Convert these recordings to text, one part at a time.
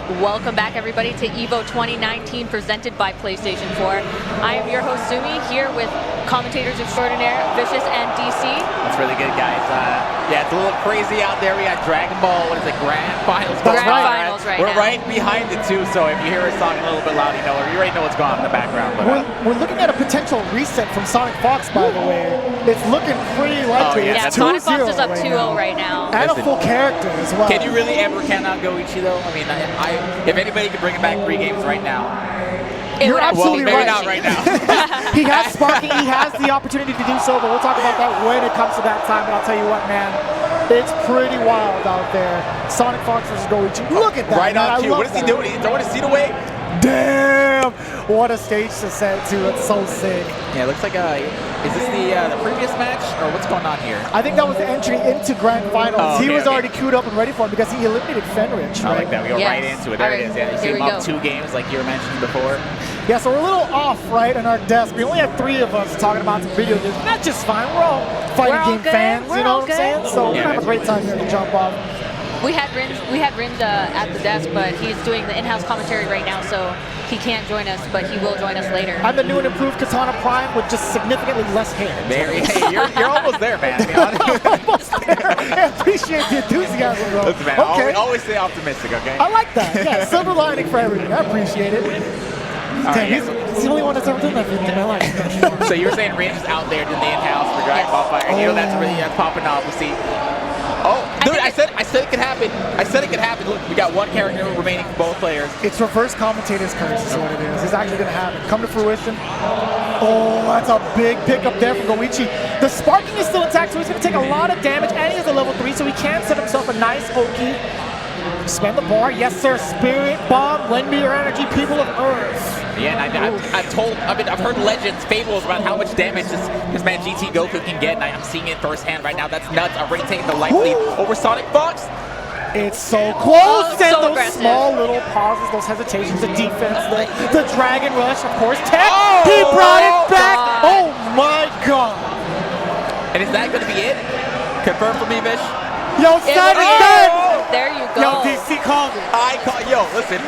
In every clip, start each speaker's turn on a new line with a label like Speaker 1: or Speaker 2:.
Speaker 1: Welcome back, everybody, to EVO 2019, presented by PlayStation 4. I am your host, Sumi, here with commentators extraordinaire, Vicious and DC.
Speaker 2: That's really good, guys. Yeah, it's a little crazy out there. We got Dragon Ball, what is it, Grand Finals?
Speaker 1: Grand Finals right
Speaker 2: We're
Speaker 1: now.
Speaker 2: right behind it, too, so if you hear us talking a little bit loud, you already know what's going on in the background. But,
Speaker 3: we're looking at a potential reset from Sonic Fox, by the way. It's looking pretty likely.
Speaker 2: yeah,
Speaker 1: Yeah,
Speaker 3: It's
Speaker 1: Sonic
Speaker 3: 2-0
Speaker 1: Fox is up
Speaker 3: right
Speaker 1: 2-0
Speaker 3: now.
Speaker 1: right now.
Speaker 3: And
Speaker 2: Listen,
Speaker 3: a full character as well.
Speaker 2: can you really ever count out Goichi, though? I mean, if anybody could bring it back 3 games right now.
Speaker 1: It
Speaker 3: You're
Speaker 1: would
Speaker 3: absolutely
Speaker 2: Well, maybe
Speaker 3: right.
Speaker 2: not right now.
Speaker 3: He has sparking, he has the opportunity to do so, but we'll talk about that when it comes to that time. And I'll tell you what, man, it's pretty wild out there. Sonic Fox versus Goichi. Look at that,
Speaker 2: Right
Speaker 3: man.
Speaker 2: on
Speaker 3: I
Speaker 2: cue.
Speaker 3: love
Speaker 2: What is he
Speaker 3: that.
Speaker 2: doing? He's throwing his seat away?
Speaker 3: Damn! What a stage to set to. It's so sick.
Speaker 2: Yeah, it looks like, is this the previous match, or what's going on here?
Speaker 3: I think that was the entry into Grand Finals.
Speaker 2: Oh,
Speaker 3: He
Speaker 2: okay,
Speaker 3: was
Speaker 2: okay.
Speaker 3: already queued up and ready for it because he eliminated Fenrich,
Speaker 2: I
Speaker 3: right?
Speaker 2: like that. We go
Speaker 1: Yes.
Speaker 2: right into it. There it is. Yeah, you see
Speaker 1: Here
Speaker 2: him
Speaker 1: we
Speaker 2: up
Speaker 1: go.
Speaker 2: 2 games, like you were mentioning before.
Speaker 3: Yeah, so we're a little off, right, on our desk. We only have 3 of us talking about some video games. That's just fine. We're all fighting
Speaker 1: We're all
Speaker 3: game
Speaker 1: good.
Speaker 3: fans,
Speaker 1: We're
Speaker 3: you know
Speaker 1: all
Speaker 3: what I'm saying?
Speaker 1: good.
Speaker 3: So we're
Speaker 2: Yeah,
Speaker 3: gonna have a great time here to jump off.
Speaker 1: We had Rinj at the desk, but he's doing the in-house commentary right now, so he can't join us, but he will join us later.
Speaker 3: I'm the new and improved Katana Prime with just significantly less hair.
Speaker 2: There, hey, you're almost there, man. To be honest.
Speaker 3: Almost there. I appreciate the enthusiasm, bro.
Speaker 2: Listen, man,
Speaker 3: Okay.
Speaker 2: always stay optimistic, okay?
Speaker 3: I like that. Yeah, silver lining for everything. I appreciate it.
Speaker 2: All
Speaker 3: Damn,
Speaker 2: right,
Speaker 3: he's the only one that's ever done that for me in my life.
Speaker 2: So you were saying Range is out there doing the in-house for Dragon Ball Fighter, and you know that's popping off. We'll see. Oh, dude, I said it could happen. I said it could happen. Look, we got 1 character remaining for both players.
Speaker 3: It's reverse commentator's curse is what it is. It's actually going to happen. Come to fruition. Oh, that's a big pickup there from Goichi. The sparking is still intact, so he's going to take a lot of damage, and he has a level 3, so he can set himself a nice Oki. Spend the bar. Yes, sir. Spirit Bomb. Lend me your energy, people of Earth.
Speaker 2: Yeah, and I've heard legends, fables about how much damage this man GT Goku can get, and I'm seeing it firsthand right now. That's nuts. Already taking the life lead over Sonic Fox.
Speaker 3: It's so close, and
Speaker 1: so
Speaker 3: those
Speaker 1: aggressive.
Speaker 3: small little pauses, those hesitations, the defense, the Dragon Rush, of course. Tech,
Speaker 2: Oh,
Speaker 3: he brought it back.
Speaker 1: God.
Speaker 3: Oh my God.
Speaker 2: And is that going to be it? Confirm for me, Vish.
Speaker 3: Yo,
Speaker 1: It
Speaker 3: Sonic
Speaker 1: will be-
Speaker 3: dead.
Speaker 1: There you
Speaker 3: Yo,
Speaker 1: go.
Speaker 3: DC called it.
Speaker 2: Yo, listen.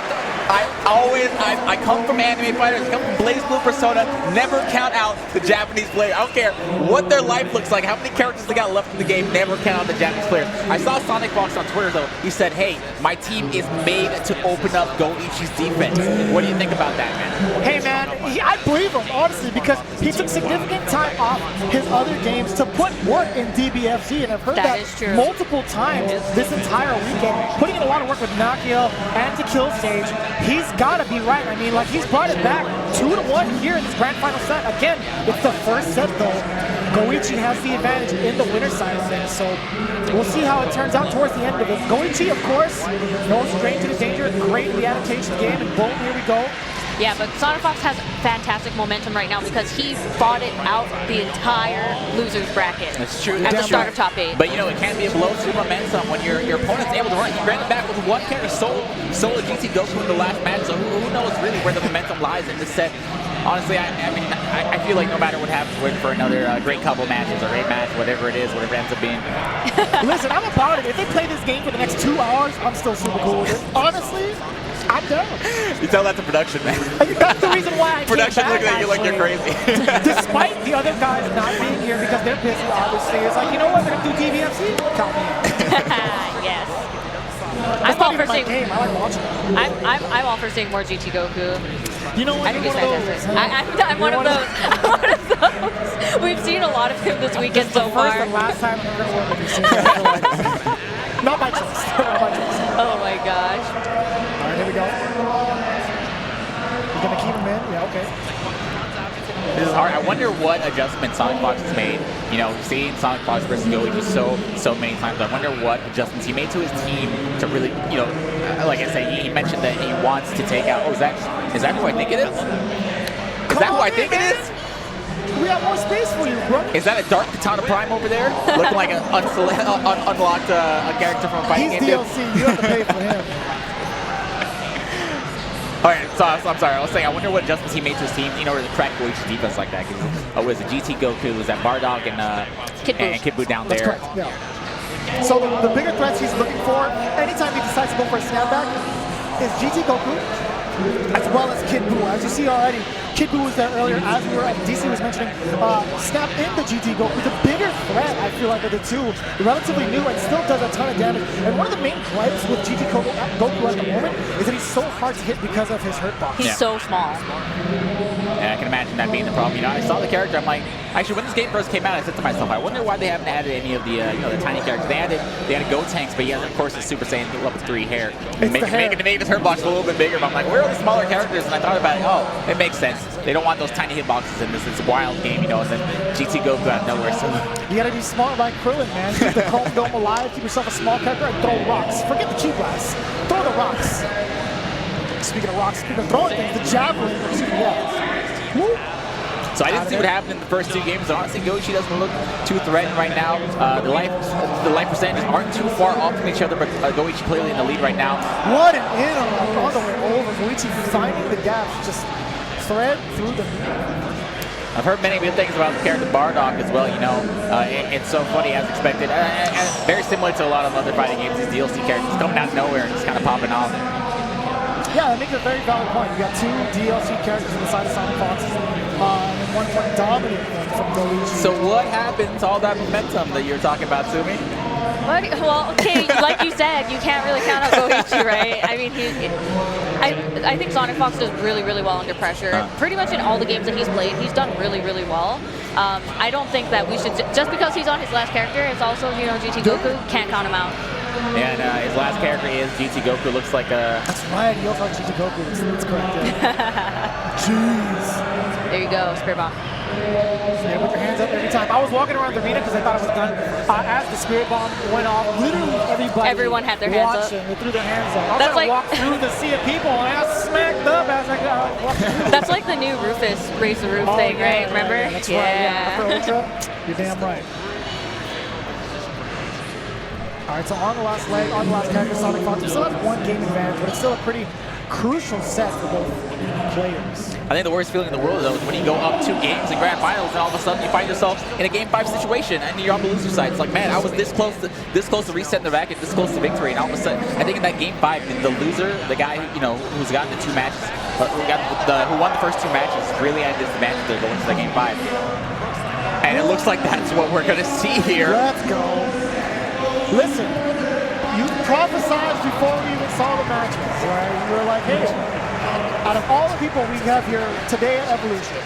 Speaker 2: I come from anime fighters, I come from Blaze Blue Persona, never count out the Japanese player. I don't care what their life looks like, how many characters they got left in the game, never count out the Japanese players. I saw Sonic Fox on Twitter though, he said, hey, my team is made to open up Goichi's defense. What do you think about that, man?
Speaker 3: Hey man, I believe him, honestly, because he took significant time off his other games to put work in DBFZ, and I've heard
Speaker 1: That
Speaker 3: that
Speaker 1: is true.
Speaker 3: multiple times this entire weekend, putting in a lot of work with Nakia and to Kill Stage. He's got to be right. I mean, like, he's brought it back 2-1 here in this grand final set. Again, it's the first set, though. Goichi has the advantage in the winner side of things, so we'll see how it turns out towards the end of it. Goichi, of course, no stranger to danger, great in the adaptation game, and boom, here we go.
Speaker 1: Yeah, but Sonic Fox has fantastic momentum right now because he fought it out the entire losers bracket.
Speaker 2: That's true.
Speaker 1: At the
Speaker 2: That's
Speaker 1: start
Speaker 2: true.
Speaker 1: of top 8.
Speaker 2: But you know, it can be a blow to momentum when your opponent's able to run. He ran it back with 1 character, solo GT Goku in the last match, so who knows really where the momentum lies in this set. Honestly, I feel like no matter what happens, we're in for another great couple matches, or great match, whatever it is, whatever it ends up being.
Speaker 3: Listen, I'm about it. If they play this game for the next 2 hours, I'm still super cool with it. Honestly, I'm down.
Speaker 2: You tell that to production, man.
Speaker 3: That's the reason why I came
Speaker 2: Production
Speaker 3: back,
Speaker 2: looking at you like you're
Speaker 3: actually.
Speaker 2: crazy.
Speaker 3: Despite the other guys not being here because they're busy, obviously. It's like, you know what, they're going to do DVFC? Count me in.
Speaker 1: Yes.
Speaker 3: That's
Speaker 1: I'm all
Speaker 3: not
Speaker 1: for
Speaker 3: even my
Speaker 1: seeing.
Speaker 3: game. I like watching it.
Speaker 1: I'm all for seeing more GT Goku.
Speaker 3: You know what?
Speaker 1: I think
Speaker 3: You're
Speaker 1: he's
Speaker 3: one of
Speaker 1: fantastic.
Speaker 3: those.
Speaker 1: I'm one of those. I'm one of those. We've seen a lot of him this weekend so
Speaker 3: First
Speaker 1: far.
Speaker 3: and last time I'm going to win with these things. I feel like. Not by choice. Not by choice.
Speaker 1: Oh my gosh.
Speaker 3: All right, here we go. You're going to keep him in? Yeah, okay.
Speaker 2: This is hard. I wonder what adjustments Sonic Fox has made. You know, seeing Sonic Fox versus Goichi so many times. I wonder what adjustments he made to his team to really, you know, like I said, he mentioned that he wants to take out. Oh, is that who I think it is? Is that who I think it is?
Speaker 3: We have more space for you, bro.
Speaker 2: Is that a Dark Katana Prime over there? Looking like an unlocked a character from a fighting
Speaker 3: He's
Speaker 2: game.
Speaker 3: DLC. You have to pay for him.
Speaker 2: All right, so I'm sorry. I was saying, I wonder what adjustments he made to his team, in order to crack Goichi's defense like that. Was it GT Goku? Was that Bardock and Kid Buu down
Speaker 3: That's
Speaker 2: there?
Speaker 3: correct, yeah. So the bigger threats he's looking for, anytime he decides to go for a snapback, is GT Goku, as well as Kid Buu. As you see already, Kid Buu was there earlier, as we were at DC was mentioning. Snap into GT Goku, the bigger threat, I feel like, of the two. Relatively new and still does a ton of damage. And one of the main gripes with GT Goku at the moment is that he's so hard to hit because of his hurt box.
Speaker 1: He's so small.
Speaker 2: Yeah, I can imagine that being the problem. You know, I saw the character. I'm like, actually, when this game first came out, I said to myself, I wonder why they haven't added any of the, the tiny characters. They added Gotenks, but yeah, of course, the Super Saiyan level 3 hair, making his hurt box a little bit bigger. But I'm like, where are the smaller characters? And I thought about it. Oh, it makes sense. They don't want those tiny hitboxes in this. It's a wild game, you know. And then GT Goku out of nowhere. So
Speaker 3: you gotta be smart like Krillin, man. Keep the Chrome Dome alive. Keep yourself a small character and throw rocks. Forget the Ki Blast. Throw the rocks. Speaking of rocks, speaking of throwing things, the javelin. Woo.
Speaker 2: So I didn't see what happened in the first 2 games. Honestly, Goichi doesn't look too threatened right now. The life percentages aren't too far off from each other, but Goichi clearly in the lead right now.
Speaker 3: What an interrupt on the way over. Goichi finding the gaps, just thread through the
Speaker 2: I've heard many good things about the character Bardock as well, you know. It's so funny as expected. Very similar to a lot of other fighting games, these DLC characters coming out of nowhere and just kind of popping off.
Speaker 3: Yeah, that makes a very valid point. You got 2 DLC characters on the side of Sonic Foxes, and one dominating them from Goichi.
Speaker 2: So what happened to all that momentum that you were talking about, Sumi?
Speaker 1: Well, okay, like you said, you can't really count out Goichi, right? I mean, I think Sonic Fox does really, really well under pressure. Pretty much in all the games that he's played, he's done really, really well. I don't think that we should, just because he's on his last character, it's also, you know, GT Goku, can't count him out.
Speaker 2: And his last character is GT Goku. Looks like a...
Speaker 3: That's right, he also has GT Goku. That's correct. Yeah. Jeez.
Speaker 1: There you go, Spirit Bomb.
Speaker 3: Yeah, put your hands up every time. I was walking around the arena because I thought it was done. As the Spirit Bomb went off, literally
Speaker 1: everyone had their hands up.
Speaker 3: They threw their hands up. I was
Speaker 1: That's
Speaker 3: trying
Speaker 1: like
Speaker 3: to walk through the sea of people and I got smacked up as I got.
Speaker 1: That's like the new Rufus Raise the Roof thing,
Speaker 3: yeah,
Speaker 1: right? Remember?
Speaker 3: Yeah, that's right. Yeah. After Ultra, you're damn right. All right, so on the last leg, on the last character, Sonic Fox, we still have 1 game advantage, but it's still a pretty crucial set for both players.
Speaker 2: I think the worst feeling in the world, though, is when you go up 2 games in Grand Finals and all of a sudden you find yourself in a Game 5 situation and you're on the loser side. It's like, man, I was this close to resetting the bracket, this close to victory, and all of a sudden, I think in that Game 5, the loser, the guy who's gotten the 2 matches, who won the first 2 matches, really had this advantage there going to the Game 5. And it looks like that's what we're going to see here.
Speaker 3: Let's go. Listen, you prophesized before we even saw the matches, right? You were like, hey, out of all the people we have here today at Evolution,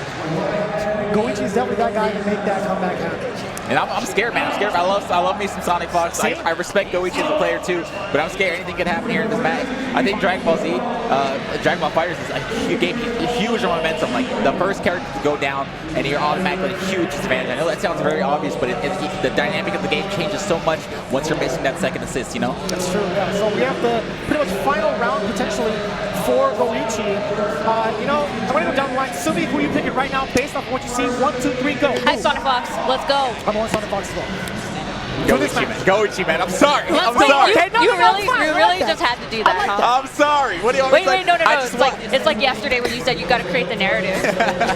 Speaker 3: Goichi is definitely that guy to make that comeback happen.
Speaker 2: And I'm scared, man. I'm scared. I love me some Sonic Fox. I respect Goichi as a player too, but I'm scared anything could happen here in this match. I think Dragon Ball Z, Dragon Ball FighterZ is a huge momentum. Like the first character to go down, and you're automatically a huge disadvantage. I know that sounds very obvious, but the dynamic of the game changes so much once you're missing that second assist. You know.
Speaker 3: That's true. Yeah. So we have the pretty much final round potentially for Goichi. You know, I'm gonna go down the line. Sumi, who are you picking right now based off what you see? 1, 2, 3, go.
Speaker 1: Hi, Sonic Fox. Let's go.
Speaker 3: I'm on Sonic Fox as well.
Speaker 2: Goichi, man. I'm sorry. I'm
Speaker 1: Wait,
Speaker 2: sorry.
Speaker 1: You really just had to do that, huh?
Speaker 2: I'm sorry. What do you want me to say?
Speaker 1: No. It's like yesterday when you said you got to create the narrative.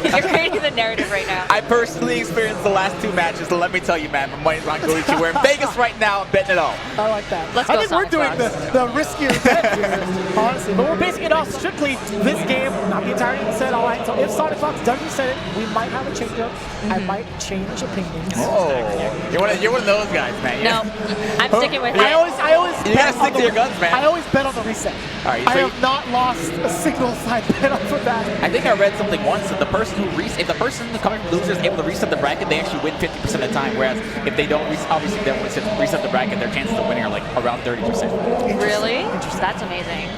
Speaker 1: You're creating the narrative right now.
Speaker 2: I personally experienced the last 2 matches, so let me tell you, man, my money's on Goichi. We're in Vegas right now. I'm betting it all.
Speaker 3: I like that.
Speaker 1: Let's
Speaker 3: I
Speaker 1: go,
Speaker 3: think
Speaker 1: Sonic
Speaker 3: we're doing the riskier bet here, honestly. But we're basing it off strictly this game, not the entirety of the set. All right, so if Sonic Fox doesn't set it, we might have a change-up. I might change opinions.
Speaker 2: Oh, you're one of those guys, man.
Speaker 1: No, I'm sticking with it.
Speaker 3: I always
Speaker 2: you gotta stick to your guns, man.
Speaker 3: I always bet on the reset.
Speaker 2: All right, so
Speaker 3: I have not lost a single side bet off of that.
Speaker 2: I think I read something once that if the person coming from losers is able to reset the bracket, they actually win 50% of the time. Whereas if they don't, obviously they don't reset the bracket, their chances of winning are like around 30%.
Speaker 1: Really? That's amazing.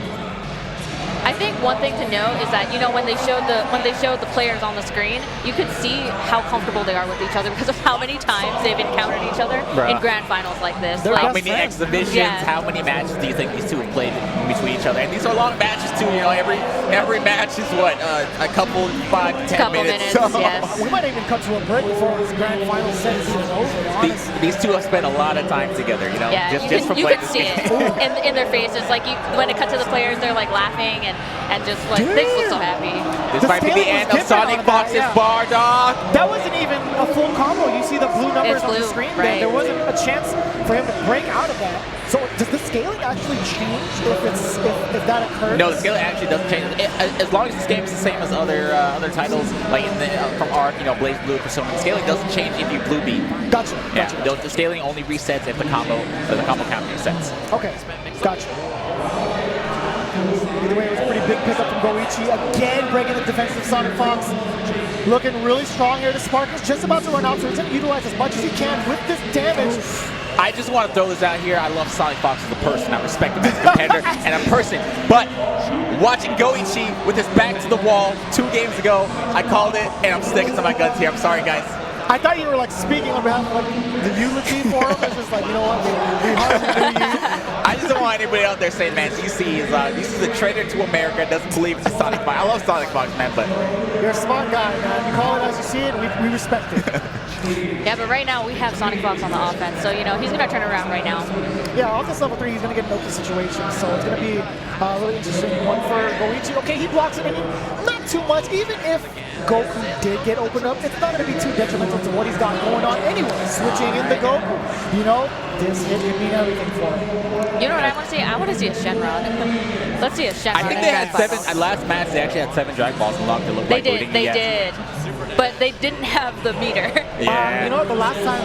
Speaker 1: I think one thing to note is that, you know, when they showed the players on the screen, you could see how comfortable they are with each other because of how many times they've encountered each other in grand finals like this.
Speaker 2: How many exhibitions, how many matches do you think these 2 have played in between each other? And these are long matches too, you know, every match is what, a couple, 5 to 10 minutes.
Speaker 1: So yes.
Speaker 3: We might even come to a break before this grand final set is even over.
Speaker 2: These 2 have spent a lot of time together, you know,
Speaker 1: yeah,
Speaker 2: just for
Speaker 1: you
Speaker 2: playing
Speaker 1: could
Speaker 2: this
Speaker 1: see
Speaker 2: game.
Speaker 1: it in their faces. Like when it cut to the players, they're like laughing and just like they just look so happy.
Speaker 2: This might be the end of Sonic Fox's Bardock.
Speaker 3: That wasn't even a full combo. You see the blue numbers on the screen.
Speaker 1: Right.
Speaker 3: There wasn't a chance for him to break out of that. So does the scaling actually change if that occurs?
Speaker 2: No, the scaling actually doesn't change. As long as this game is the same as other titles, like in the, from Arc, Blaze Blue, Persona, the scaling doesn't change if you blue beat.
Speaker 3: Gotcha.
Speaker 2: Yeah, the scaling only resets if the combo count resets.
Speaker 3: Okay, gotcha. Either way, it was a pretty big pickup from Goichi. Again, breaking the defense of Sonic Fox. Looking really strong here. The Spark is just about to run out, so he's going to utilize as much as he can with this damage.
Speaker 2: I just want to throw this out here. I love Sonic Fox as a person. I respect him as a competitor and a person. But watching Goichi with his back to the wall 2 games ago, I called it, and I'm sticking to my guns here. I'm sorry, guys.
Speaker 3: I thought you were like speaking on behalf of the eulogy for him. It's just like, you know what, we hardly knew you.
Speaker 2: I just don't want anybody out there saying, man, GC is a traitor to America, doesn't believe in Sonic Fox. I love Sonic Fox, man, but...
Speaker 3: You're a smart guy, man. You call it as you see it, and we respect it.
Speaker 1: Yeah, but right now we have Sonic Fox on the offense, so he's gonna turn around right now.
Speaker 3: Yeah, off this level 3, he's gonna get an Oki situation, so it's gonna be a really interesting one for Goichi. Okay, he blocks it, and not too much. Even if Goku did get opened up, it's not gonna be too detrimental to what he's got going on anyway. Switching in the Goku, this hit could mean everything for him.
Speaker 1: You know what I want to see? I want to see a Shenron. Let's see a Shenron.
Speaker 2: I think they had 7. At last match, they actually had 7 Dragon Balls unlocked. It looked like
Speaker 1: They did. But they didn't have the meter.
Speaker 2: Yeah.
Speaker 3: You know what? The last time,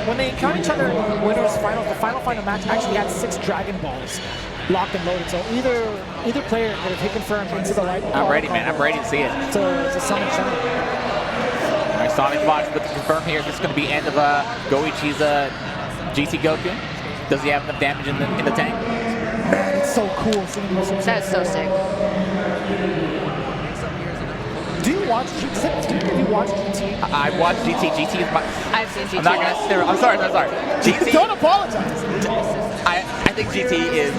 Speaker 3: when they encountered each other in the winners final, the final match actually had 6 Dragon Balls locked and loaded. So either player could have hit confirmed into the right.
Speaker 2: I'm ready, man. I'm ready to see it.
Speaker 3: To summon Shenron.
Speaker 2: All right, Sonic Fox with the confirm here. This is going to be end of Goichi's GT Goku. Does he have enough damage in the tank?
Speaker 3: Man, it's so cool seeing this.
Speaker 1: That's so sick.
Speaker 3: Do you watch GT?
Speaker 2: I watched GT. GT is my...
Speaker 1: I've seen GT.
Speaker 2: I'm not going to... I'm sorry. GT...
Speaker 3: Don't apologize.
Speaker 2: I think GT is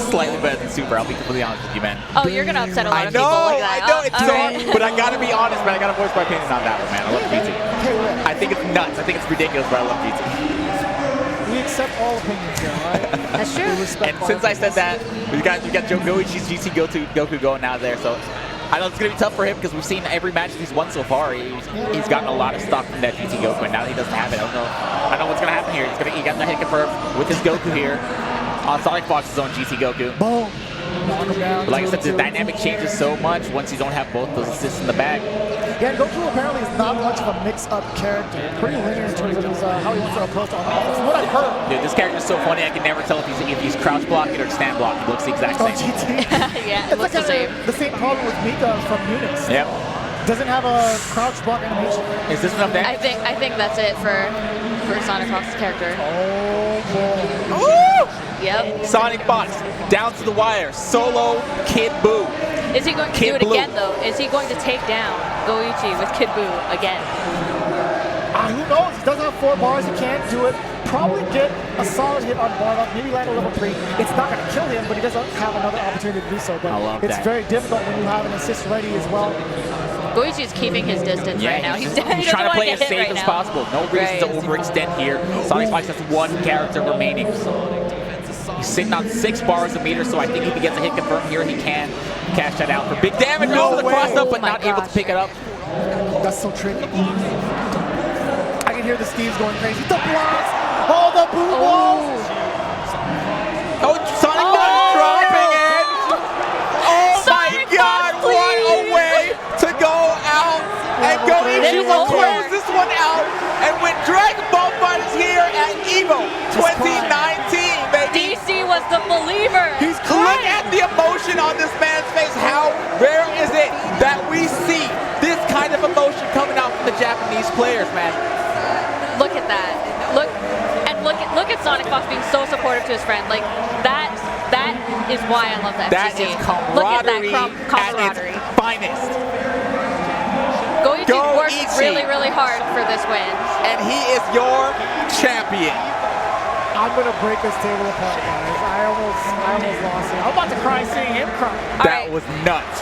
Speaker 2: slightly better than Super. I'll be completely honest with you, man.
Speaker 1: Oh, you're going to upset a lot of people like that.
Speaker 2: I know, it's so
Speaker 1: right.
Speaker 2: hard, but I got to be honest, man. I got to voice my opinion on that one, man. I love GT. I think it's nuts. I think it's ridiculous, but I love GT.
Speaker 3: We accept all opinions here, all right?
Speaker 1: That's true.
Speaker 2: And since I said that, we got Goichi's GT Goku going out there, so I know it's going to be tough for him because we've seen every match he's won so far. He's gotten a lot of stock from that GT Goku, and now that he doesn't have it, I don't know what's going to happen here. He got the hit confirmed with his Goku here on Sonic Fox's own GT Goku.
Speaker 3: Boom. Knock him down.
Speaker 2: But like I said, the dynamic changes so much once you don't have both those assists in the bag.
Speaker 3: Yeah, Goku apparently is not much of a mix-up character. Pretty linear in terms of his, how he wants to approach on the offense. From what I've heard.
Speaker 2: Dude, this character is so funny. I can never tell if he's crouch blocking or stand blocking. He looks the exact same.
Speaker 3: GT.
Speaker 1: Yeah,
Speaker 3: It's
Speaker 1: it looks the same.
Speaker 3: the same problem with Mika from Unix.
Speaker 2: Yep.
Speaker 3: Doesn't have a crouch block animation.
Speaker 2: Is this enough damage?
Speaker 1: I think that's it for Sonic Fox's character.
Speaker 3: Oh, boy.
Speaker 2: Ooh!
Speaker 1: Yep.
Speaker 2: Sonic Fox, down to the wire, solo Kid Buu.
Speaker 1: Is he going to do it again, though? Is he going to take down Goichi with Kid Buu again?
Speaker 3: Who knows? He does have 4 bars. He can't do it. Probably get a solid hit on bar up. Maybe land a level 3. It's not going to kill him, but he doesn't have another opportunity to do so. But
Speaker 2: I love
Speaker 3: it's
Speaker 2: that.
Speaker 3: very difficult when you have an assist ready as well.
Speaker 1: Goichi's keeping his distance right now. He's
Speaker 2: trying to play as
Speaker 1: as
Speaker 2: safe as possible. No reason to overextend here. Sonic Fox has 1 character remaining. He's sitting on 6 bars a meter, so I think if he gets a hit confirmed here, he can cash that out for big damage.
Speaker 3: No
Speaker 2: the
Speaker 3: way.
Speaker 2: cross up, but
Speaker 1: Oh my
Speaker 2: not able to
Speaker 1: gosh.
Speaker 2: pick it up.
Speaker 3: That's so tricky. I can hear the Steves going crazy. The blocks! Oh, the Buu balls!
Speaker 2: Oh, Sonic Fox dropping it! Oh my
Speaker 1: Sonic
Speaker 2: God!
Speaker 1: Fox,
Speaker 2: What a
Speaker 1: please!
Speaker 2: way to go out! And Goichi
Speaker 1: This is
Speaker 2: will
Speaker 1: over.
Speaker 2: close this one out and win Dragon Ball FighterZ here at EVO 2019, baby!
Speaker 1: DC was the believer.
Speaker 3: He's
Speaker 2: Look
Speaker 3: crying!
Speaker 2: at the emotion on this man's face. How rare is it that we see this kind of emotion coming out from the Japanese players, man?
Speaker 1: Look at that. Look at Sonic Fox being so supportive to his friend. Like that is why I love the
Speaker 2: That
Speaker 1: FGC.
Speaker 2: is
Speaker 1: Look at that
Speaker 2: camaraderie
Speaker 1: camaraderie.
Speaker 2: at its finest.
Speaker 1: Goichi worked
Speaker 2: Goichi.
Speaker 1: really, really hard for this win.
Speaker 2: And he is your champion.
Speaker 3: I'm gonna break this table apart, guys. I almost lost it. I'm about to cry seeing him cry.
Speaker 1: All
Speaker 2: That
Speaker 1: right.
Speaker 2: was nuts.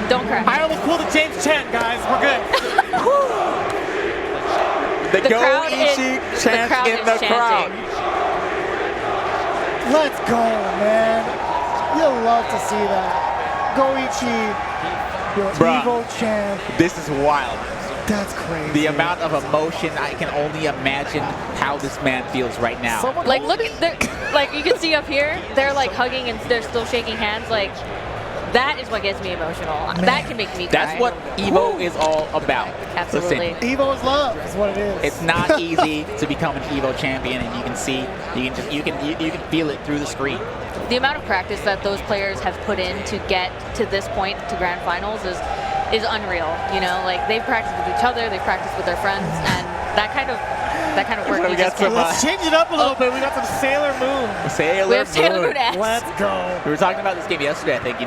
Speaker 1: Don't cry.
Speaker 3: I almost pulled a James Chen, guys. We're good.
Speaker 2: The
Speaker 1: crowd
Speaker 2: Goichi
Speaker 1: is-
Speaker 2: chant
Speaker 1: the crowd
Speaker 2: in
Speaker 1: is
Speaker 2: the crowd.
Speaker 1: chanting.
Speaker 3: Let's go, man. You'll love to see that. Goichi, your
Speaker 2: Bruh.
Speaker 3: Evo champ.
Speaker 2: This is wild.
Speaker 3: That's crazy.
Speaker 2: The amount of emotion, I can only imagine how this man feels right now.
Speaker 3: Someone
Speaker 1: Like,
Speaker 3: hold
Speaker 1: look at, like, you can see up here, they're like hugging and they're still shaking hands. Like, that is what gets me emotional. That can make me cry.
Speaker 2: That's what Evo is all about.
Speaker 1: Absolutely.
Speaker 2: Listen,
Speaker 3: Evo is love, is what it is.
Speaker 2: it's not easy to become an Evo champion, and you can see, you can feel it through the screen.
Speaker 1: The amount of practice that those players have put in to get to this point, to grand finals, is unreal. You know, like, they've practiced with each other, they've practiced with their friends, and that kind of work
Speaker 2: We
Speaker 1: you
Speaker 2: got
Speaker 1: just
Speaker 2: some,
Speaker 1: can't.
Speaker 3: Let's change it up a little bit. We got some Sailor Moon.
Speaker 2: Sailor
Speaker 1: We have Sailor
Speaker 2: Moon.
Speaker 1: Moon X.
Speaker 3: Let's go.
Speaker 2: We were talking about this game yesterday, I think.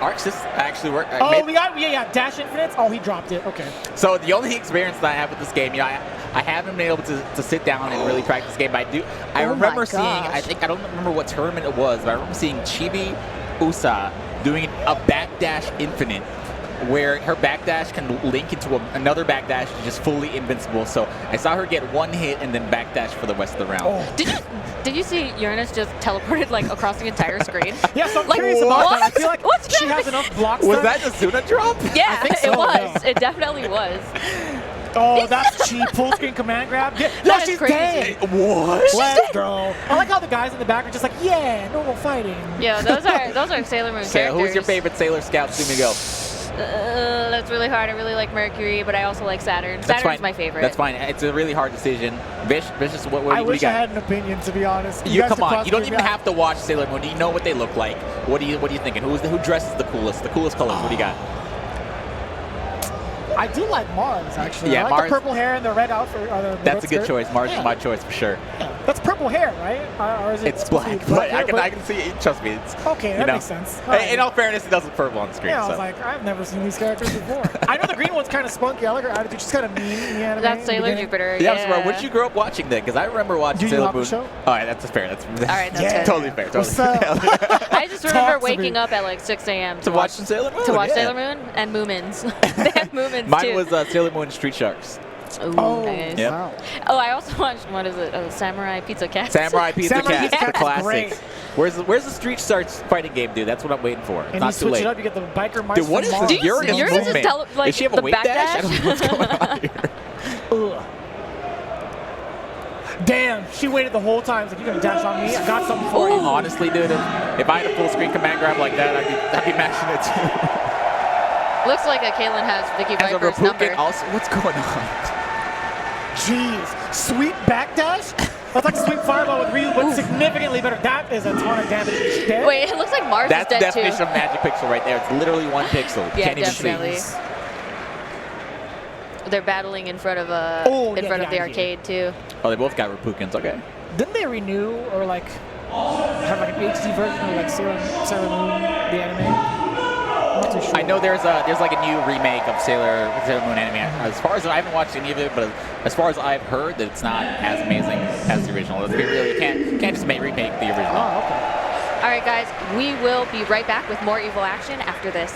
Speaker 2: Arcs just actually worked.
Speaker 3: Oh, we got, yeah, Dash Infinite. Oh, he dropped it. Okay.
Speaker 2: So the only experience that I have with this game, I haven't been able to sit down and really practice this game. But I
Speaker 3: Oh
Speaker 2: remember
Speaker 3: my
Speaker 2: seeing,
Speaker 3: gosh.
Speaker 2: I don't remember what tournament it was, but I remember seeing Chibi Usa doing a backdash infinite, where her backdash can link into another backdash and just fully invincible. So I saw her get one hit and then backdash for the rest of the round.
Speaker 3: Oh.
Speaker 1: Did you see Uranus just teleported like across the entire screen?
Speaker 3: Yeah, so I'm
Speaker 1: Like,
Speaker 3: curious about that. I
Speaker 1: what?
Speaker 3: feel like
Speaker 1: What's
Speaker 3: she has enough blocks.
Speaker 2: Was
Speaker 3: done.
Speaker 2: that the Zuna drop?
Speaker 1: Yeah,
Speaker 3: think so,
Speaker 1: it was.
Speaker 3: yeah.
Speaker 1: It definitely was.
Speaker 3: Oh, that's cheap. Full screen command grab. Yeah, no,
Speaker 1: That is
Speaker 3: she's
Speaker 1: crazy.
Speaker 3: dead.
Speaker 2: What?
Speaker 3: Let's go. I like how the guys in the back are just like, yeah, normal fighting.
Speaker 1: Yeah, those are Sailor Moon
Speaker 2: So
Speaker 1: characters.
Speaker 2: who's your favorite Sailor Scout Sumigo?
Speaker 1: That's really hard. I really like Mercury, but I also like Saturn.
Speaker 2: That's
Speaker 1: Saturn's
Speaker 2: fine.
Speaker 1: my favorite.
Speaker 2: That's fine. It's a really hard decision. Vicious, what
Speaker 3: I
Speaker 2: do you
Speaker 3: wish I
Speaker 2: got?
Speaker 3: had an opinion, to be honest.
Speaker 2: You
Speaker 3: guys
Speaker 2: come
Speaker 3: could
Speaker 2: on. You don't
Speaker 3: cross-breed
Speaker 2: even
Speaker 3: me.
Speaker 2: have to watch Sailor Moon. You know what they look like. What are you thinking? Who dresses the coolest? The coolest colors. What do you got?
Speaker 3: I do like Mars, actually.
Speaker 2: Yeah,
Speaker 3: I like
Speaker 2: Mars-
Speaker 3: the purple hair and the red outfit. Or the
Speaker 2: That's
Speaker 3: red
Speaker 2: a good
Speaker 3: skirt.
Speaker 2: choice. Mars
Speaker 3: Yeah.
Speaker 2: is my choice for sure.
Speaker 3: Yeah. That's purple hair, right? Or is it
Speaker 2: It's
Speaker 3: supposed to
Speaker 2: black,
Speaker 3: be
Speaker 2: but
Speaker 3: hair?
Speaker 2: I can see it. Trust me. It's
Speaker 3: Okay,
Speaker 2: you
Speaker 3: that
Speaker 2: know.
Speaker 3: makes sense.
Speaker 2: In all fairness, it does look purple on the screen.
Speaker 3: Yeah, I
Speaker 2: so.
Speaker 3: was like, I've never seen these characters before. I know the green one's kind of spunky. I like her attitude. She's kind of mean in the anime.
Speaker 1: That's
Speaker 3: in the
Speaker 1: Sailor
Speaker 3: beginning.
Speaker 1: Jupiter.
Speaker 2: yeah,
Speaker 1: Yeah.
Speaker 2: so what did you grow up watching then? Because I remember watching
Speaker 3: Yu Yu
Speaker 2: Sailor Moon.
Speaker 3: Hakusho?
Speaker 2: All right, that's fair. That's
Speaker 1: All right, that's
Speaker 3: Yeah.
Speaker 1: fair.
Speaker 2: totally fair. Totally
Speaker 3: What's
Speaker 2: fair.
Speaker 3: up?
Speaker 1: I just
Speaker 3: Talk
Speaker 1: remember
Speaker 3: to
Speaker 1: waking
Speaker 3: me.
Speaker 1: up at like 6 a.m.
Speaker 2: To watch some Sailor Moon.
Speaker 1: to watch
Speaker 2: yeah.
Speaker 1: Sailor Moon and Moomins. They have Moomins
Speaker 2: Mine
Speaker 1: too.
Speaker 2: was Sailor Moon Street Sharks.
Speaker 1: Ooh,
Speaker 3: Oh,
Speaker 1: nice.
Speaker 2: Yep.
Speaker 3: wow.
Speaker 1: Oh, I also watched, what is it? Oh, Samurai Pizza Cat.
Speaker 2: Samurai Pizza
Speaker 3: Samurai
Speaker 2: Cat,
Speaker 3: Pizza
Speaker 2: the
Speaker 3: Cat's
Speaker 2: classics.
Speaker 3: great.
Speaker 2: Where's the Street Sharks fighting game, dude? That's what I'm waiting for. It's
Speaker 3: And you
Speaker 2: not too
Speaker 3: switch
Speaker 2: late.
Speaker 3: it up, you get the biker mice
Speaker 2: Dude, what is
Speaker 3: from
Speaker 2: this
Speaker 3: Mars.
Speaker 2: Uranus
Speaker 1: Uranus is
Speaker 2: movement?
Speaker 1: like,
Speaker 2: Does she have a
Speaker 1: the
Speaker 2: weight dash? I don't know what's
Speaker 1: backdash?
Speaker 2: going on here.
Speaker 3: Ugh. Damn, she waited the whole time. It's like, you're going to dash on me? I got something for you.
Speaker 2: Honestly, dude, if I had a full screen command grab like that, I'd be mashing it too.
Speaker 1: Looks like Kaylin has Vicky
Speaker 2: As a
Speaker 1: Viper's number.
Speaker 2: Rapukin, also, what's going on?
Speaker 3: Jeez. Sweet backdash? That's like sweet fireball with Ryu, but significantly better. That is a ton of damage. She's dead.
Speaker 1: Wait, it looks like Mars
Speaker 2: That's the
Speaker 1: is dead
Speaker 2: definition
Speaker 1: too.
Speaker 2: of magic pixel right there. It's literally one pixel.
Speaker 1: Yeah,
Speaker 2: Can't even
Speaker 1: definitely.
Speaker 2: see.
Speaker 1: They're battling in front of
Speaker 3: Oh,
Speaker 1: in
Speaker 3: yeah,
Speaker 1: front
Speaker 3: yeah,
Speaker 1: of the
Speaker 3: yeah.
Speaker 1: arcade too.
Speaker 2: Oh, they both got Rapukins. Okay.
Speaker 3: Didn't they renew or like have like an HD version of like Sailor Moon, the anime? I'm not too sure.
Speaker 2: I know there's like a new remake of Sailor Moon anime. As far as I haven't watched any of it, but as far as I've heard, that it's not as amazing as the original. Let's be real, you can't just remake the original.
Speaker 3: Oh, okay.
Speaker 1: All right, guys, we will be right back with more Evo action after this.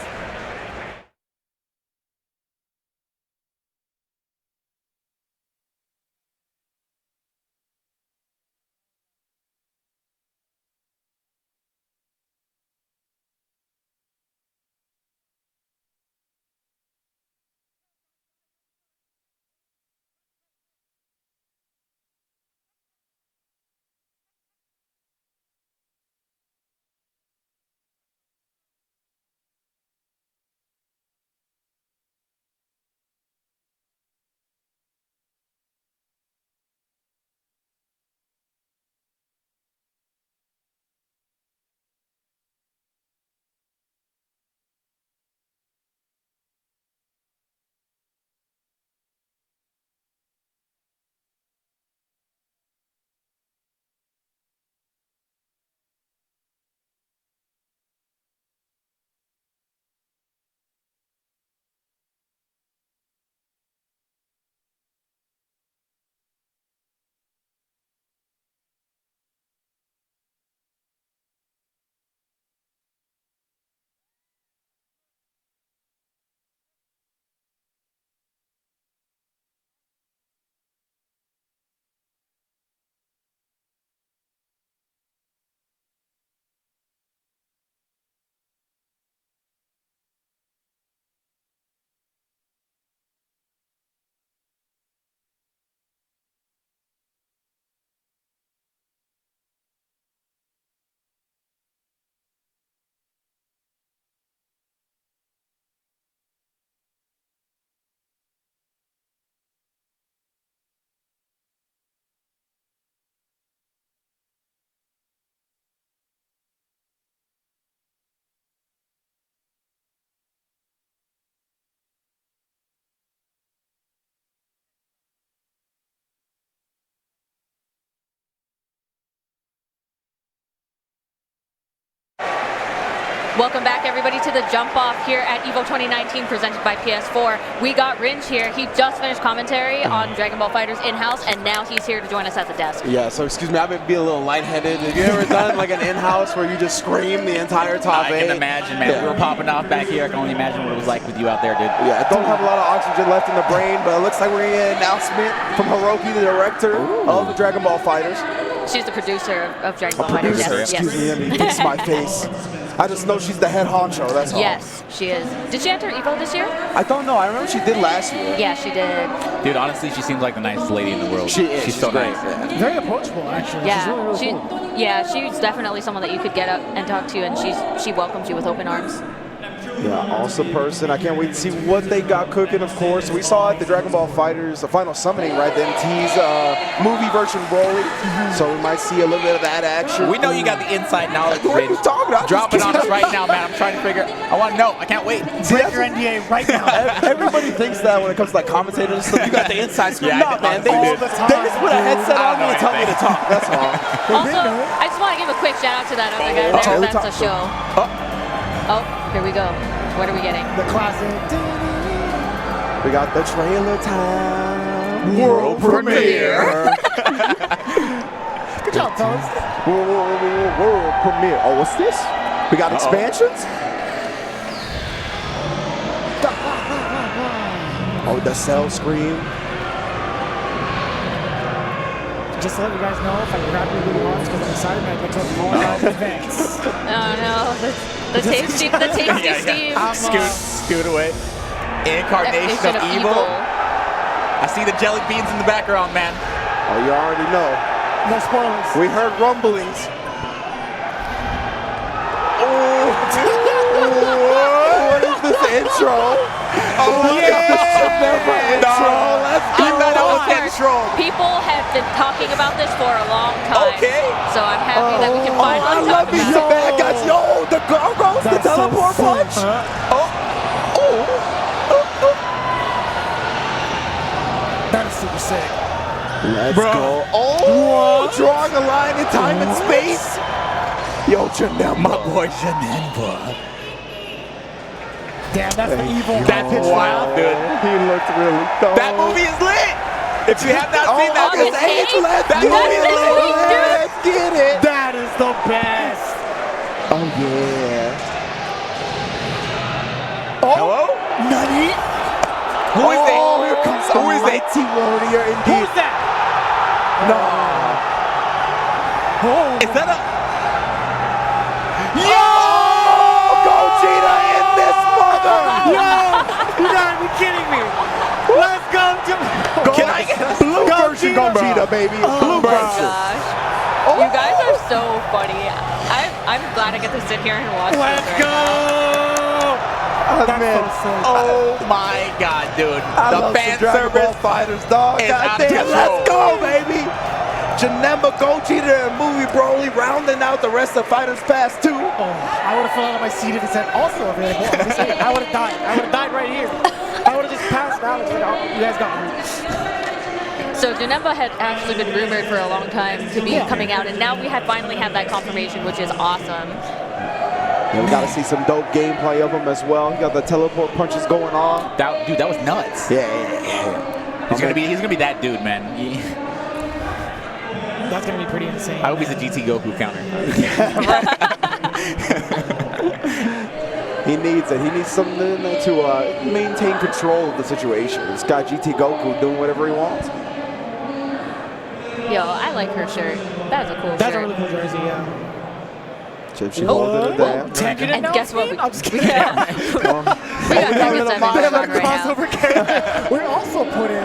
Speaker 1: Welcome back, everybody, to the Jump Off here at EVO 2019, presented by PS4. We got Ringe here. He just finished commentary on Dragon Ball FighterZ in-house, and now he's here to join us at the desk.
Speaker 4: Yeah, so excuse me, I've been being a little lightheaded. Have you ever done like an in-house where you just scream the entire top
Speaker 2: I can
Speaker 4: eight?
Speaker 2: imagine, man.
Speaker 4: Yeah.
Speaker 2: We were popping off back here. I can only imagine what it was like with you out there, dude.
Speaker 4: Yeah, I don't have a lot of oxygen left in the brain, but it looks like we're getting an announcement from Hiroki, the director of the Dragon Ball FighterZ.
Speaker 1: She's the producer of Dragon
Speaker 4: A
Speaker 1: Ball FighterZ.
Speaker 4: producer,
Speaker 1: Yes.
Speaker 4: excuse me, let me fix my face. I just know she's the head honcho, that's all.
Speaker 1: Yes, she is. Did she enter EVO this year?
Speaker 4: I don't know, I remember she did last year.
Speaker 1: Yeah, she did.
Speaker 2: Dude, honestly, she seems like the nicest lady in the world.
Speaker 4: She is,
Speaker 2: She's so
Speaker 4: great.
Speaker 2: nice.
Speaker 4: Yeah.
Speaker 3: Very approachable, actually. She's really, really cool.
Speaker 1: Yeah, she's definitely someone that you could get up and talk to, and she welcomes you with open arms.
Speaker 4: Yeah, awesome person. I can't wait to see what they got cooking, of course. We saw at the Dragon Ball FighterZ, the final summoning, right? The MT's movie version Broly. So we might see a little bit of that action.
Speaker 2: We know you got the inside knowledge,
Speaker 4: What are you
Speaker 2: Ringe.
Speaker 4: talking about?
Speaker 2: Drop it on us right now, man. I'm trying to figure. I want to know. I can't wait.
Speaker 3: Break your NDA right now.
Speaker 4: Everybody thinks that when it comes to like commentators and stuff, you got the inside scoop.
Speaker 2: Yeah,
Speaker 4: No, man, they
Speaker 3: all
Speaker 4: just,
Speaker 3: the time,
Speaker 4: they just put a headset
Speaker 2: I
Speaker 4: on
Speaker 2: don't
Speaker 4: me and
Speaker 2: know
Speaker 4: tell me to
Speaker 2: anything.
Speaker 4: talk. That's all.
Speaker 1: Also, I just want to give a quick shout out to that other guy there. That's a show. Oh, here we go. What are we getting?
Speaker 3: The classic.
Speaker 4: We got the trailer time. World premiere.
Speaker 3: Good job, fellas.
Speaker 4: World premiere. Oh, what's this? We got expansions? Oh, the cell screen.
Speaker 3: Just to let you guys know, if I grab you really hard, it's because I'm excited and I get to apologize in advance.
Speaker 1: Oh no, the tasty Steve.
Speaker 2: Scoot away. Incarnation of evil. I see the jelly beans in the background, man.
Speaker 4: Oh, you already know.
Speaker 3: No spoilers.
Speaker 4: We heard rumblings. Oh, what is this intro? Oh, yeah! Intro. Let's go.
Speaker 2: I thought I was
Speaker 1: Of
Speaker 2: getting
Speaker 1: course,
Speaker 2: trolled.
Speaker 1: people have been talking about this for a long time.
Speaker 2: Okay.
Speaker 1: So I'm happy that we can
Speaker 4: Oh, I
Speaker 1: finally
Speaker 4: love
Speaker 1: talk
Speaker 4: me
Speaker 1: about
Speaker 4: some
Speaker 1: it.
Speaker 4: bad guys. Yo, the gargoyles, the
Speaker 3: That's so
Speaker 4: teleport
Speaker 3: sick,
Speaker 4: punch.
Speaker 3: huh? That is super sick.
Speaker 4: Let's go. Oh, drawing a line in time and space. Yo, Janemba.
Speaker 2: My boy Janemba.
Speaker 3: Damn, that's the evil.
Speaker 2: That's
Speaker 3: pitch
Speaker 2: wild, dude.
Speaker 4: He looked really dumb.
Speaker 2: That movie is lit. If you have not seen that
Speaker 1: August
Speaker 2: movie,
Speaker 1: 8th?
Speaker 4: Let's
Speaker 2: that
Speaker 4: do
Speaker 2: movie is
Speaker 4: it.
Speaker 2: lit.
Speaker 4: Let's get it.
Speaker 3: That is the best.
Speaker 4: Oh, yeah.
Speaker 2: Hello?
Speaker 3: Nani?
Speaker 2: Who is it?
Speaker 4: Oh, here comes
Speaker 2: Who is it?
Speaker 4: mighty warrior indeed.
Speaker 3: Who's that?
Speaker 4: No.
Speaker 3: Oh.
Speaker 2: Is that a?
Speaker 4: Yo! Gogeta in this mother!
Speaker 3: Yo! You gotta be kidding me. Let's go, Jim.
Speaker 2: Can I get a
Speaker 4: Blue version Gogeta, baby. Blue
Speaker 1: Oh my
Speaker 4: version.
Speaker 1: gosh. You guys are so funny. I'm glad I get to sit here and watch
Speaker 3: Let's
Speaker 1: this right
Speaker 3: go.
Speaker 4: Oh,
Speaker 3: That's
Speaker 4: man.
Speaker 3: so sick.
Speaker 2: Oh my God, dude!
Speaker 4: I
Speaker 2: The
Speaker 4: love
Speaker 2: fan
Speaker 4: some Dragon Ball
Speaker 2: service.
Speaker 4: FighterZ, dog.
Speaker 2: is out of
Speaker 4: Goddamn,
Speaker 2: control.
Speaker 4: let's go, baby. Janemba, Gogeta, and movie Broly rounding out the rest of Fighters Pass 2.
Speaker 3: Oh, I would have fallen out of my seat if it said also available on this game. I would have died. I would have died right here. I would have just passed out. It's like, oh, you guys got me.
Speaker 1: So Janemba had actually been rumored for a long time to be coming out, and now we have finally had that confirmation, which is awesome.
Speaker 4: Yeah, we got to see some dope gameplay of him as well. You got the teleport punches going on.
Speaker 2: Dude, that was nuts.
Speaker 4: Yeah.
Speaker 2: He's gonna be that dude, man.
Speaker 3: That's gonna be pretty insane.
Speaker 2: I hope he's a GT Goku counter.
Speaker 4: He needs it. He needs something to maintain control of the situation. This guy GT Goku doing whatever he wants.
Speaker 1: Yo, I like her shirt. That's a cool
Speaker 3: That's a
Speaker 1: shirt.
Speaker 3: really cool jersey, yeah.
Speaker 4: Chip, she holding it down.
Speaker 3: Taking it
Speaker 1: And
Speaker 3: now,
Speaker 1: guess what?
Speaker 3: I'm just kidding.
Speaker 1: Yeah. we got Tekken 7
Speaker 3: We have a
Speaker 1: right now.
Speaker 3: crossover character. We're also putting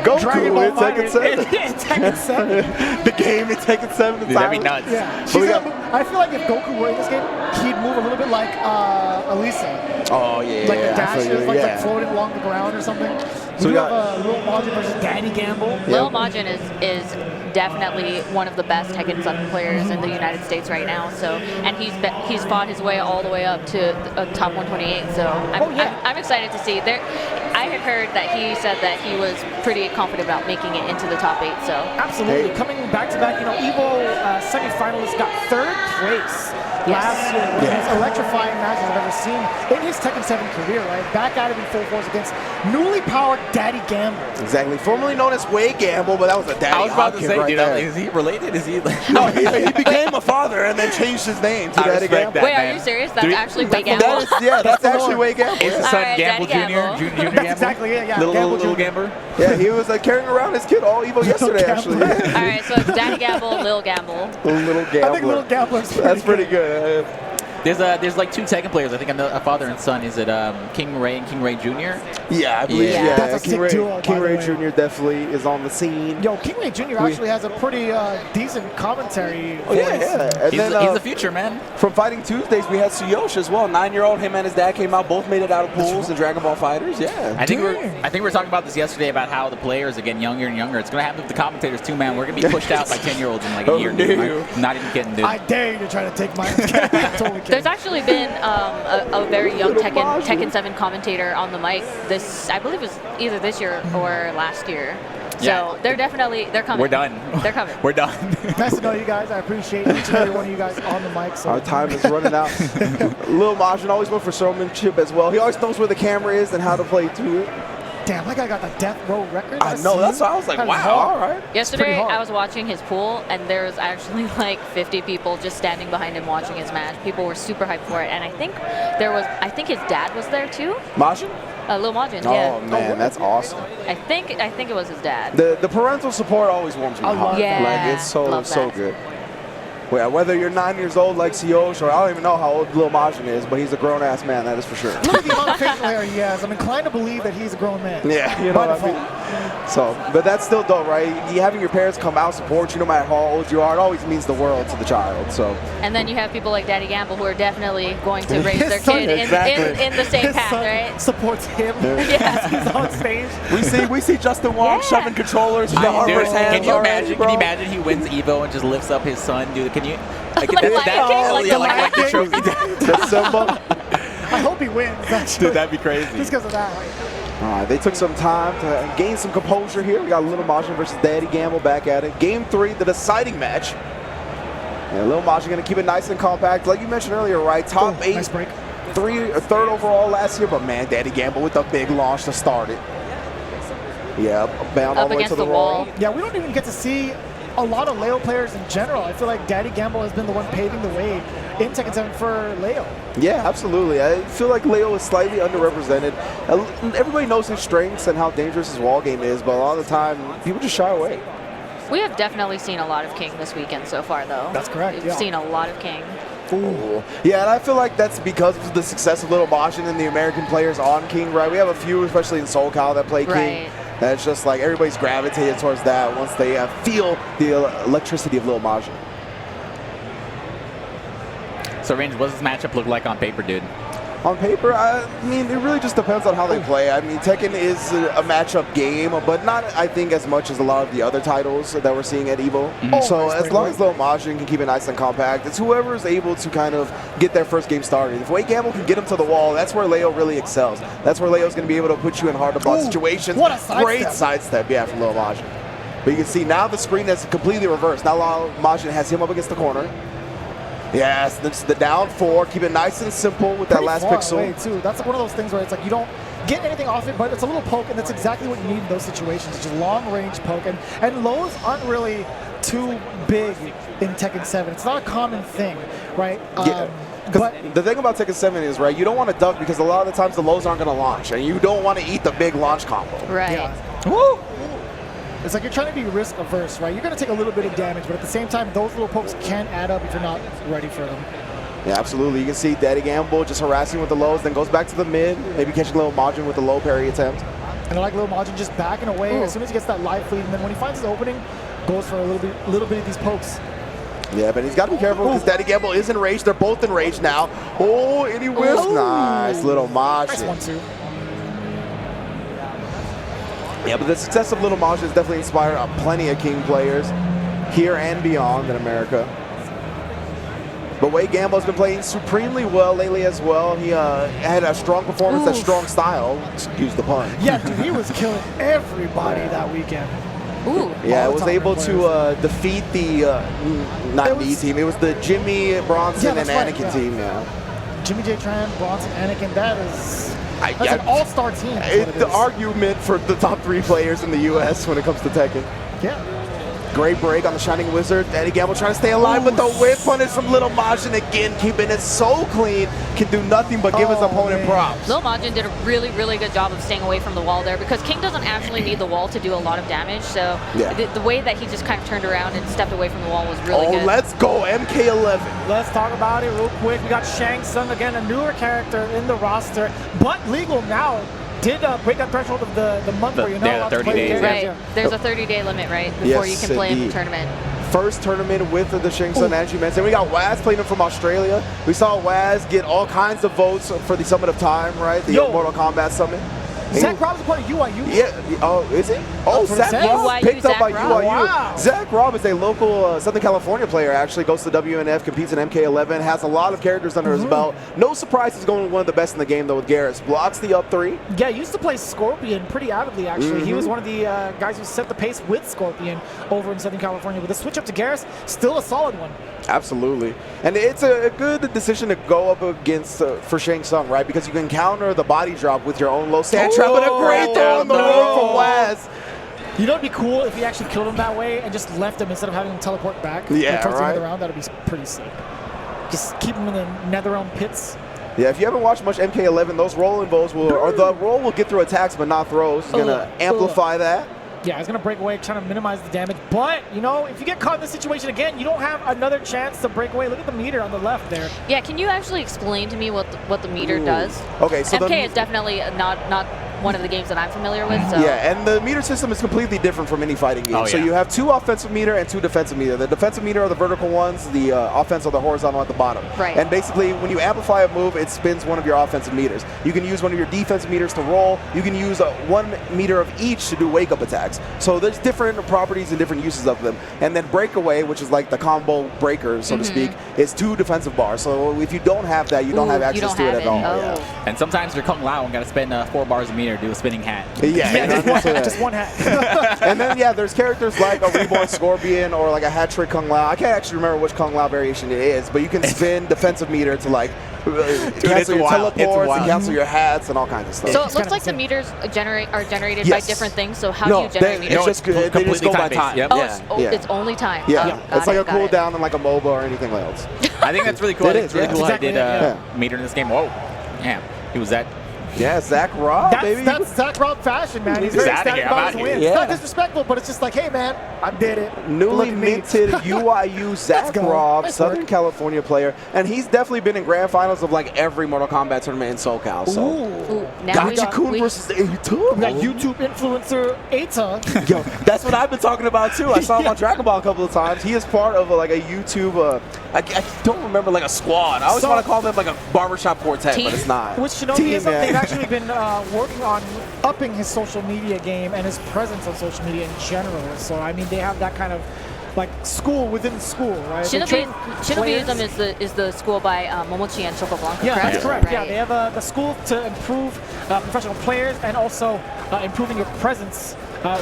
Speaker 4: Goku
Speaker 3: Dragon Ball
Speaker 4: in Tekken 7.
Speaker 3: in Tekken 7.
Speaker 4: The game in Tekken 7.
Speaker 2: Dude, that'd be nuts.
Speaker 3: Yeah.
Speaker 4: But we
Speaker 3: She's
Speaker 4: got-
Speaker 3: I feel like if Goku were in this game, he'd move a little bit like Elisa.
Speaker 4: Oh, yeah.
Speaker 3: Like the
Speaker 4: I
Speaker 3: dash
Speaker 4: feel
Speaker 3: is
Speaker 4: you,
Speaker 3: like,
Speaker 4: yeah.
Speaker 3: floating along the ground or something.
Speaker 4: So
Speaker 3: we
Speaker 4: we
Speaker 3: have
Speaker 4: got-
Speaker 3: Lil Majin versus Danny Gamble.
Speaker 1: Lil Majin is definitely one of the best Tekken 7 players in the United States right now. So, and he's fought his way all the way up to top 128. So I'm excited to see. I had heard that he said that he was pretty confident about making it into the top 8. So
Speaker 3: Absolutely.
Speaker 4: Hey.
Speaker 3: Coming back to back, EVO semifinalists got third place last year.
Speaker 4: Yeah.
Speaker 3: His electrifying matches I've ever seen in his Tekken 7 career, right? Back at it in full force against newly powered Daddy Gamble.
Speaker 4: Exactly. Formerly known as Wade Gamble, but that was a daddy
Speaker 2: I was about to
Speaker 4: hop
Speaker 2: say,
Speaker 4: kick right
Speaker 2: dude,
Speaker 4: there.
Speaker 2: is he related? Is he?
Speaker 4: No, he became a father and then changed his name to
Speaker 2: I
Speaker 4: Daddy
Speaker 2: respect
Speaker 4: Gamble.
Speaker 2: that.
Speaker 1: Wait, are
Speaker 2: man.
Speaker 1: you serious? That's
Speaker 2: Dude,
Speaker 1: actually Wade Gamble?
Speaker 4: That is, yeah, that's actually Wade Gamble.
Speaker 2: Is his
Speaker 1: All
Speaker 2: son
Speaker 1: right,
Speaker 2: Gamble
Speaker 1: Daddy
Speaker 2: Jr.?
Speaker 1: Gamble.
Speaker 2: Junior
Speaker 3: That's
Speaker 2: Gamble?
Speaker 3: exactly it, yeah.
Speaker 2: Little
Speaker 3: Gamble Jr.
Speaker 2: Gamble?
Speaker 4: Yeah, he was carrying around his kid all Evo yesterday, actually.
Speaker 3: Gamble.
Speaker 4: Yeah.
Speaker 1: All right, so it's Daddy Gamble, Lil Gamble.
Speaker 4: Little Gambler.
Speaker 3: I think Little Gambler's
Speaker 4: That's pretty good.
Speaker 2: There's like 2 Tekken players. I think a father and son. Is it King Ray and King Ray Jr.?
Speaker 4: Yeah, I believe.
Speaker 2: Yeah.
Speaker 4: Yeah,
Speaker 3: That's a
Speaker 4: King
Speaker 3: sick
Speaker 4: Ray,
Speaker 3: duo, by
Speaker 4: King
Speaker 3: the
Speaker 4: Ray
Speaker 3: way.
Speaker 4: Jr. definitely is on the scene.
Speaker 3: Yo, King Ray Jr. actually has a pretty decent commentary
Speaker 4: Oh, yeah,
Speaker 3: voice.
Speaker 4: yeah. And
Speaker 2: He's,
Speaker 4: then
Speaker 2: he's the future, man.
Speaker 4: from Fighting Tuesdays, we had Tsuyoshi as well. 9-year-old, him and his dad came out, both made it out of pools in Dragon Ball Fighters. Yeah.
Speaker 2: I think
Speaker 3: Dang.
Speaker 2: we were talking about this yesterday about how the players are getting younger and younger. It's gonna happen with the commentators too, man. We're gonna be pushed out by 10-year-olds in like a
Speaker 4: Oh,
Speaker 2: year, dude.
Speaker 4: no.
Speaker 2: I'm not even kidding, dude.
Speaker 3: I dare you to try to take my totally kidding.
Speaker 1: There's actually been a very young
Speaker 4: Little Maju.
Speaker 1: Tekken 7 commentator on the mic. This, I believe, was either this year or last year. So
Speaker 2: Yeah.
Speaker 1: they're coming.
Speaker 2: We're done.
Speaker 1: They're coming.
Speaker 2: We're done.
Speaker 3: Nice to know you guys. I appreciate each and every one of you guys on the mic. So
Speaker 4: Our time is running out. Lil Majin always went for showmanship as well. He always knows where the camera is and how to play to it.
Speaker 3: damn, that guy got the death row record.
Speaker 4: I know, that's why I was like,
Speaker 3: That is
Speaker 4: wow,
Speaker 3: hard.
Speaker 4: all right.
Speaker 1: Yesterday,
Speaker 3: pretty hard.
Speaker 1: I was watching his pool, and there was actually like 50 people just standing behind him watching his match. People were super hyped for it, and I think his dad was there too.
Speaker 4: Majin?
Speaker 1: Lil Majin,
Speaker 4: Oh,
Speaker 1: yeah.
Speaker 4: man, that's awesome.
Speaker 1: I think it was his dad.
Speaker 4: The parental support always warms my
Speaker 3: I
Speaker 4: heart.
Speaker 3: love
Speaker 1: that.
Speaker 4: Like, it's so
Speaker 1: Love that.
Speaker 4: good. Well, whether you're 9 years old like Tsuyoshi, or I don't even know how old Lil Majin is, but he's a grown-ass man, that is for sure.
Speaker 3: Look at the amount of facial hair he has. I'm inclined to believe that he's a grown man.
Speaker 4: Yeah, you know
Speaker 3: By
Speaker 4: what I mean? So, but that's still dope, right? You having your parents come out, support you no matter how old you are, it always means the world to the child. So,
Speaker 1: And then you have people like Daddy Gamble who are definitely going to raise
Speaker 3: His
Speaker 1: their
Speaker 3: son-
Speaker 1: kid
Speaker 4: Exactly.
Speaker 1: in the same
Speaker 3: His
Speaker 1: path,
Speaker 3: son
Speaker 1: right?
Speaker 3: supports him
Speaker 1: Yeah.
Speaker 3: as he's on stage.
Speaker 4: we see Justin Wong
Speaker 1: Yeah.
Speaker 4: shoving controllers into
Speaker 2: Dude,
Speaker 4: Harper's hands
Speaker 2: can you
Speaker 4: already,
Speaker 2: imagine?
Speaker 4: bro.
Speaker 2: Can you imagine he wins Evo and just lifts up his son, dude? Can you? Like,
Speaker 1: Like
Speaker 2: that-
Speaker 1: Lion
Speaker 2: that-
Speaker 1: King, like
Speaker 2: yeah,
Speaker 1: the Lion
Speaker 2: like the
Speaker 3: King.
Speaker 2: trophy.
Speaker 4: The Simba.
Speaker 3: I hope he wins. Actually.
Speaker 2: Dude, that'd be crazy.
Speaker 3: Just because of that.
Speaker 4: All right, they took some time to gain some composure here. We got Lil Majin versus Daddy Gamble back at it. Game 3, the deciding match. And Lil Majin going to keep it nice and compact. Like you mentioned earlier, right? Top
Speaker 3: Oh,
Speaker 4: 8,
Speaker 3: nice break.
Speaker 4: third overall last year. But man, Daddy Gamble with a big launch to start it. Yeah, bound all
Speaker 1: Up
Speaker 4: the way
Speaker 1: against
Speaker 4: to
Speaker 1: the
Speaker 4: the
Speaker 1: wall.
Speaker 4: wall.
Speaker 3: Yeah, we don't even get to see a lot of Leo players in general. I feel like Daddy Gamble has been the one paving the way in Tekken 7 for Leo.
Speaker 4: Yeah, absolutely. I feel like Leo is slightly underrepresented. Everybody knows his strengths and how dangerous his wall game is, but a lot of the time, people just shy away.
Speaker 1: We have definitely seen a lot of King this weekend so far, though.
Speaker 3: That's correct,
Speaker 1: We've
Speaker 3: yeah.
Speaker 1: seen a lot of King.
Speaker 4: Ooh. Yeah, and I feel like that's because of the success of Lil Majin and the American players on King, right? We have a few, especially in SoCal, that play King.
Speaker 1: Right.
Speaker 4: That's just like everybody's gravitated towards that once they feel the electricity of Lil Majin.
Speaker 2: So, Range, what does this matchup look like on paper, dude?
Speaker 4: On paper, I mean, it really just depends on how they play. I mean, Tekken is a matchup game, but not, I think, as much as a lot of the other titles that we're seeing at EVO. So
Speaker 3: nice
Speaker 4: as
Speaker 3: break,
Speaker 4: long
Speaker 3: Wade.
Speaker 4: as Lil Majin can keep it nice and compact, it's whoever is able to kind of get their first game started. If Wade Gamble can get him to the wall, that's where Leo really excels. That's where Leo's going to be able to put you in hard-to-block
Speaker 3: Ooh,
Speaker 4: situations.
Speaker 3: what a sidestep.
Speaker 4: Great sidestep, yeah, from Lil Majin. But you can see now the screen is completely reversed. Now Lil Majin has him up against the corner. Yes, this is the down 4. Keep it nice and simple with that
Speaker 3: Pretty
Speaker 4: last
Speaker 3: far
Speaker 4: pixel.
Speaker 3: away, too. That's one of those things where it's like you don't get anything off it, but it's a little poke, and that's exactly what you need in those situations. It's just long-range poke, and lows aren't really too big in Tekken 7. It's not a common thing, right?
Speaker 4: Yeah.
Speaker 3: But
Speaker 4: The thing about Tekken 7 is, right, you don't want to duck because a lot of the times the lows aren't going to launch, and you don't want to eat the big launch combo.
Speaker 1: Right.
Speaker 3: yeah,
Speaker 4: Woo!
Speaker 3: it's like you're trying to be risk averse, right? You're going to take a little bit of damage, but at the same time, those little pokes can add up if you're not ready for them.
Speaker 4: Yeah, absolutely. You can see Daddy Gamble just harassing with the lows, then goes back to the mid, maybe catching Lil Majin with a low parry attempt.
Speaker 3: And I like Lil Majin just backing away as soon as he gets that live lead, and then when he finds his opening, goes for a little bit of these pokes.
Speaker 4: Yeah, but he's got to be careful because Daddy Gamble is enraged. They're both enraged now. Oh, and he whiffs.
Speaker 3: Ooh.
Speaker 4: Nice little
Speaker 3: Nice
Speaker 4: Majin.
Speaker 3: 1-2.
Speaker 4: Yeah, but the success of Little Majin has definitely inspired plenty of King players here and beyond in America. But Wade Gamble's been playing supremely well lately as well. He had a strong performance, a
Speaker 3: Oof.
Speaker 4: strong style. Excuse the pun.
Speaker 3: Yeah, dude, he was killing everybody that weekend.
Speaker 1: Ooh.
Speaker 4: Yeah,
Speaker 3: All
Speaker 4: it was
Speaker 3: the
Speaker 4: able
Speaker 3: tournament
Speaker 4: to defeat the, not
Speaker 3: It
Speaker 4: me
Speaker 3: was-
Speaker 4: team, it was the Jimmy, Bronson,
Speaker 3: Yeah,
Speaker 4: and
Speaker 3: that's right,
Speaker 4: Anakin
Speaker 3: yeah.
Speaker 4: team, yeah.
Speaker 3: Jimmy J. Tran, Bronson, Anakin, that's
Speaker 4: I-
Speaker 3: an all-star team. is what it
Speaker 4: The
Speaker 3: is.
Speaker 4: argument for the top 3 players in the U.S. when it comes to Tekken.
Speaker 3: Yeah.
Speaker 4: Great break on the Shining Wizard. Eddie Gamble trying to stay alive, but the whip punish from Little Majin again, keeping it so clean, can do nothing but give his
Speaker 3: Oh,
Speaker 4: opponent
Speaker 3: man.
Speaker 4: props.
Speaker 1: Lil Majin did a really, really good job of staying away from the wall there because King doesn't actually need the wall to do a lot of damage. So
Speaker 4: Yeah.
Speaker 1: the way that he just kind of turned around and stepped away from the wall was really good.
Speaker 4: Let's go, MK11.
Speaker 3: Let's talk about it real quick. We got Shang Tsung again, a newer character in the roster, but legal now. Did break that threshold of the month where you're not allowed to
Speaker 2: 30
Speaker 3: play the
Speaker 2: days.
Speaker 3: games.
Speaker 1: Right.
Speaker 3: Yeah.
Speaker 1: There's a 30-day limit, right, before
Speaker 4: Yes,
Speaker 1: you can play in the
Speaker 4: indeed.
Speaker 1: tournament.
Speaker 4: First tournament with the Shang Tsung, as you mentioned. We got Waz playing him from Australia. We saw Waz get all kinds of votes for the Summit of Time, right? The
Speaker 3: Yo.
Speaker 4: Mortal Kombat Summit.
Speaker 3: Zach Robbins part of UIU.
Speaker 4: Yeah. Oh, is it? Oh,
Speaker 3: That's what it
Speaker 4: Zach
Speaker 3: says.
Speaker 4: Robb
Speaker 1: UIU,
Speaker 4: picked up
Speaker 1: Zach
Speaker 4: by
Speaker 1: Robb.
Speaker 4: UIU.
Speaker 3: Wow.
Speaker 4: Zach Robb is a local Southern California player, actually. Goes to WNF, competes in MK11, has a lot of characters under his belt. No surprise he's going one of the best in the game, though, with Garrus. Blocks the up 3.
Speaker 3: Yeah, used to play Scorpion pretty avidly, actually. He was
Speaker 4: Mm-hmm.
Speaker 3: one of the guys who set the pace with Scorpion over in Southern California. With the switch up to Garrus, still a solid one.
Speaker 4: Absolutely. And it's a good decision to go up against for Shang Tsung, right? Because you can counter the body drop with your own low stand trap, but a great throw on the road from Waz.
Speaker 3: You know, it'd be cool if he actually killed him that way and just left him instead of having him teleport back.
Speaker 4: Yeah,
Speaker 3: towards the end of the
Speaker 4: right.
Speaker 3: round. That'd be pretty sick. Just keep him in the Netherrealm pits.
Speaker 4: Yeah, if you haven't watched much MK11, those rolling bows will, or the roll will get through attacks but not throws. It's going to amplify that.
Speaker 3: Yeah, he's going to break away, trying to minimize the damage. But, you know, if you get caught in this situation again, you don't have another chance to break away. Look at the meter on the left there.
Speaker 1: Yeah, can you actually explain to me what the meter
Speaker 4: Ooh.
Speaker 1: does?
Speaker 4: Okay, so
Speaker 1: MK is definitely not one of the games that I'm familiar with. So.
Speaker 4: Yeah, and the meter system is completely different from any fighting game.
Speaker 2: Oh,
Speaker 4: So
Speaker 2: yeah.
Speaker 4: you have 2 offensive meter and 2 defensive meter. The defensive meter are the vertical ones, the offense are the horizontal at the bottom.
Speaker 1: Right.
Speaker 4: And basically, when you amplify a move, it spins one of your offensive meters. You can use one of your defensive meters to roll. You can use 1 meter of each to do wake-up attacks. So there's different properties and different uses of them. And then breakaway, which is like the combo breaker, so to speak, is 2 defensive bars. So if you don't have that, you don't
Speaker 1: Ooh,
Speaker 4: have
Speaker 1: you
Speaker 4: access
Speaker 1: don't
Speaker 4: to it
Speaker 1: have
Speaker 4: at all.
Speaker 1: Oh.
Speaker 4: Yeah.
Speaker 2: And sometimes you're Kung Lao and got to spend 4 bars a meter to do a spinning hat.
Speaker 4: Yeah,
Speaker 3: Just one hat.
Speaker 4: And then, yeah, there's characters like a Reborn Scorpion or like a Hat Trick Kung Lao. I can't actually remember which Kung Lao variation it is, but you can spin defensive meter to like cancel
Speaker 2: it's
Speaker 4: your
Speaker 2: wild. It's
Speaker 4: teleports and
Speaker 2: wild.
Speaker 4: cancel your hats and all kinds of stuff.
Speaker 1: So
Speaker 3: It's
Speaker 1: it looks
Speaker 3: kinda
Speaker 1: like the
Speaker 3: insane.
Speaker 1: meters are generated by
Speaker 4: Yes.
Speaker 1: different things. So how
Speaker 4: no,
Speaker 1: do you generate
Speaker 4: it's
Speaker 1: meters?
Speaker 4: just
Speaker 2: No,
Speaker 4: they just
Speaker 2: completely
Speaker 4: go by
Speaker 2: time-based,
Speaker 4: time.
Speaker 2: yep.
Speaker 1: Oh,
Speaker 4: Yeah,
Speaker 1: it's only time.
Speaker 4: yeah.
Speaker 1: Oh, got
Speaker 4: It's like
Speaker 1: it,
Speaker 4: a
Speaker 1: got it.
Speaker 4: cooldown and like a MOBA or anything else.
Speaker 2: I think that's really cool.
Speaker 4: It
Speaker 2: I think
Speaker 4: is,
Speaker 2: it's really
Speaker 4: yeah.
Speaker 2: cool
Speaker 3: Exactly,
Speaker 2: I did
Speaker 3: yeah.
Speaker 2: meter in this game. Whoa. Damn. He was that.
Speaker 4: Yeah, Zach Robb, baby.
Speaker 3: That's Zach Robb fashion, man. He's
Speaker 2: He's
Speaker 3: very
Speaker 2: outta
Speaker 3: ecstatic
Speaker 2: here.
Speaker 3: about
Speaker 2: I'm
Speaker 3: his
Speaker 2: outta
Speaker 3: wins.
Speaker 4: here.
Speaker 3: It's not
Speaker 4: Yeah.
Speaker 3: disrespectful, but it's just like, hey, man, I did it.
Speaker 4: Newly
Speaker 3: Look at me.
Speaker 4: minted UIU Zach
Speaker 3: go.
Speaker 4: Robb,
Speaker 3: Nice
Speaker 4: Southern
Speaker 3: work.
Speaker 4: California player, and he's definitely been in grand finals of like every Mortal Kombat tournament in SoCal. So.
Speaker 1: Ooh, now we got
Speaker 4: Gachi-kun
Speaker 1: we-
Speaker 4: versus
Speaker 3: We got
Speaker 4: YouTube.
Speaker 3: YouTube influencer Eita.
Speaker 4: Yo, that's what I've been talking about too. I saw him on Dragon Ball a couple of times. He is part of like a YouTube. I don't remember like a squad. I always
Speaker 3: So-
Speaker 4: want to call them like a barbershop quartet,
Speaker 1: Team?
Speaker 4: but it's not.
Speaker 3: Which Shinobi
Speaker 4: Team,
Speaker 3: is,
Speaker 4: man.
Speaker 3: they've actually been working on upping his social media game and his presence on social media in general. So I mean, they have that kind of like school within school, right? They train players.
Speaker 1: Shinobiism is the school by Momochi and Chocoblanca,
Speaker 3: Yeah,
Speaker 1: correct?
Speaker 3: that's correct. Yeah,
Speaker 1: Right.
Speaker 3: they have the school to improve professional players and also improving your presence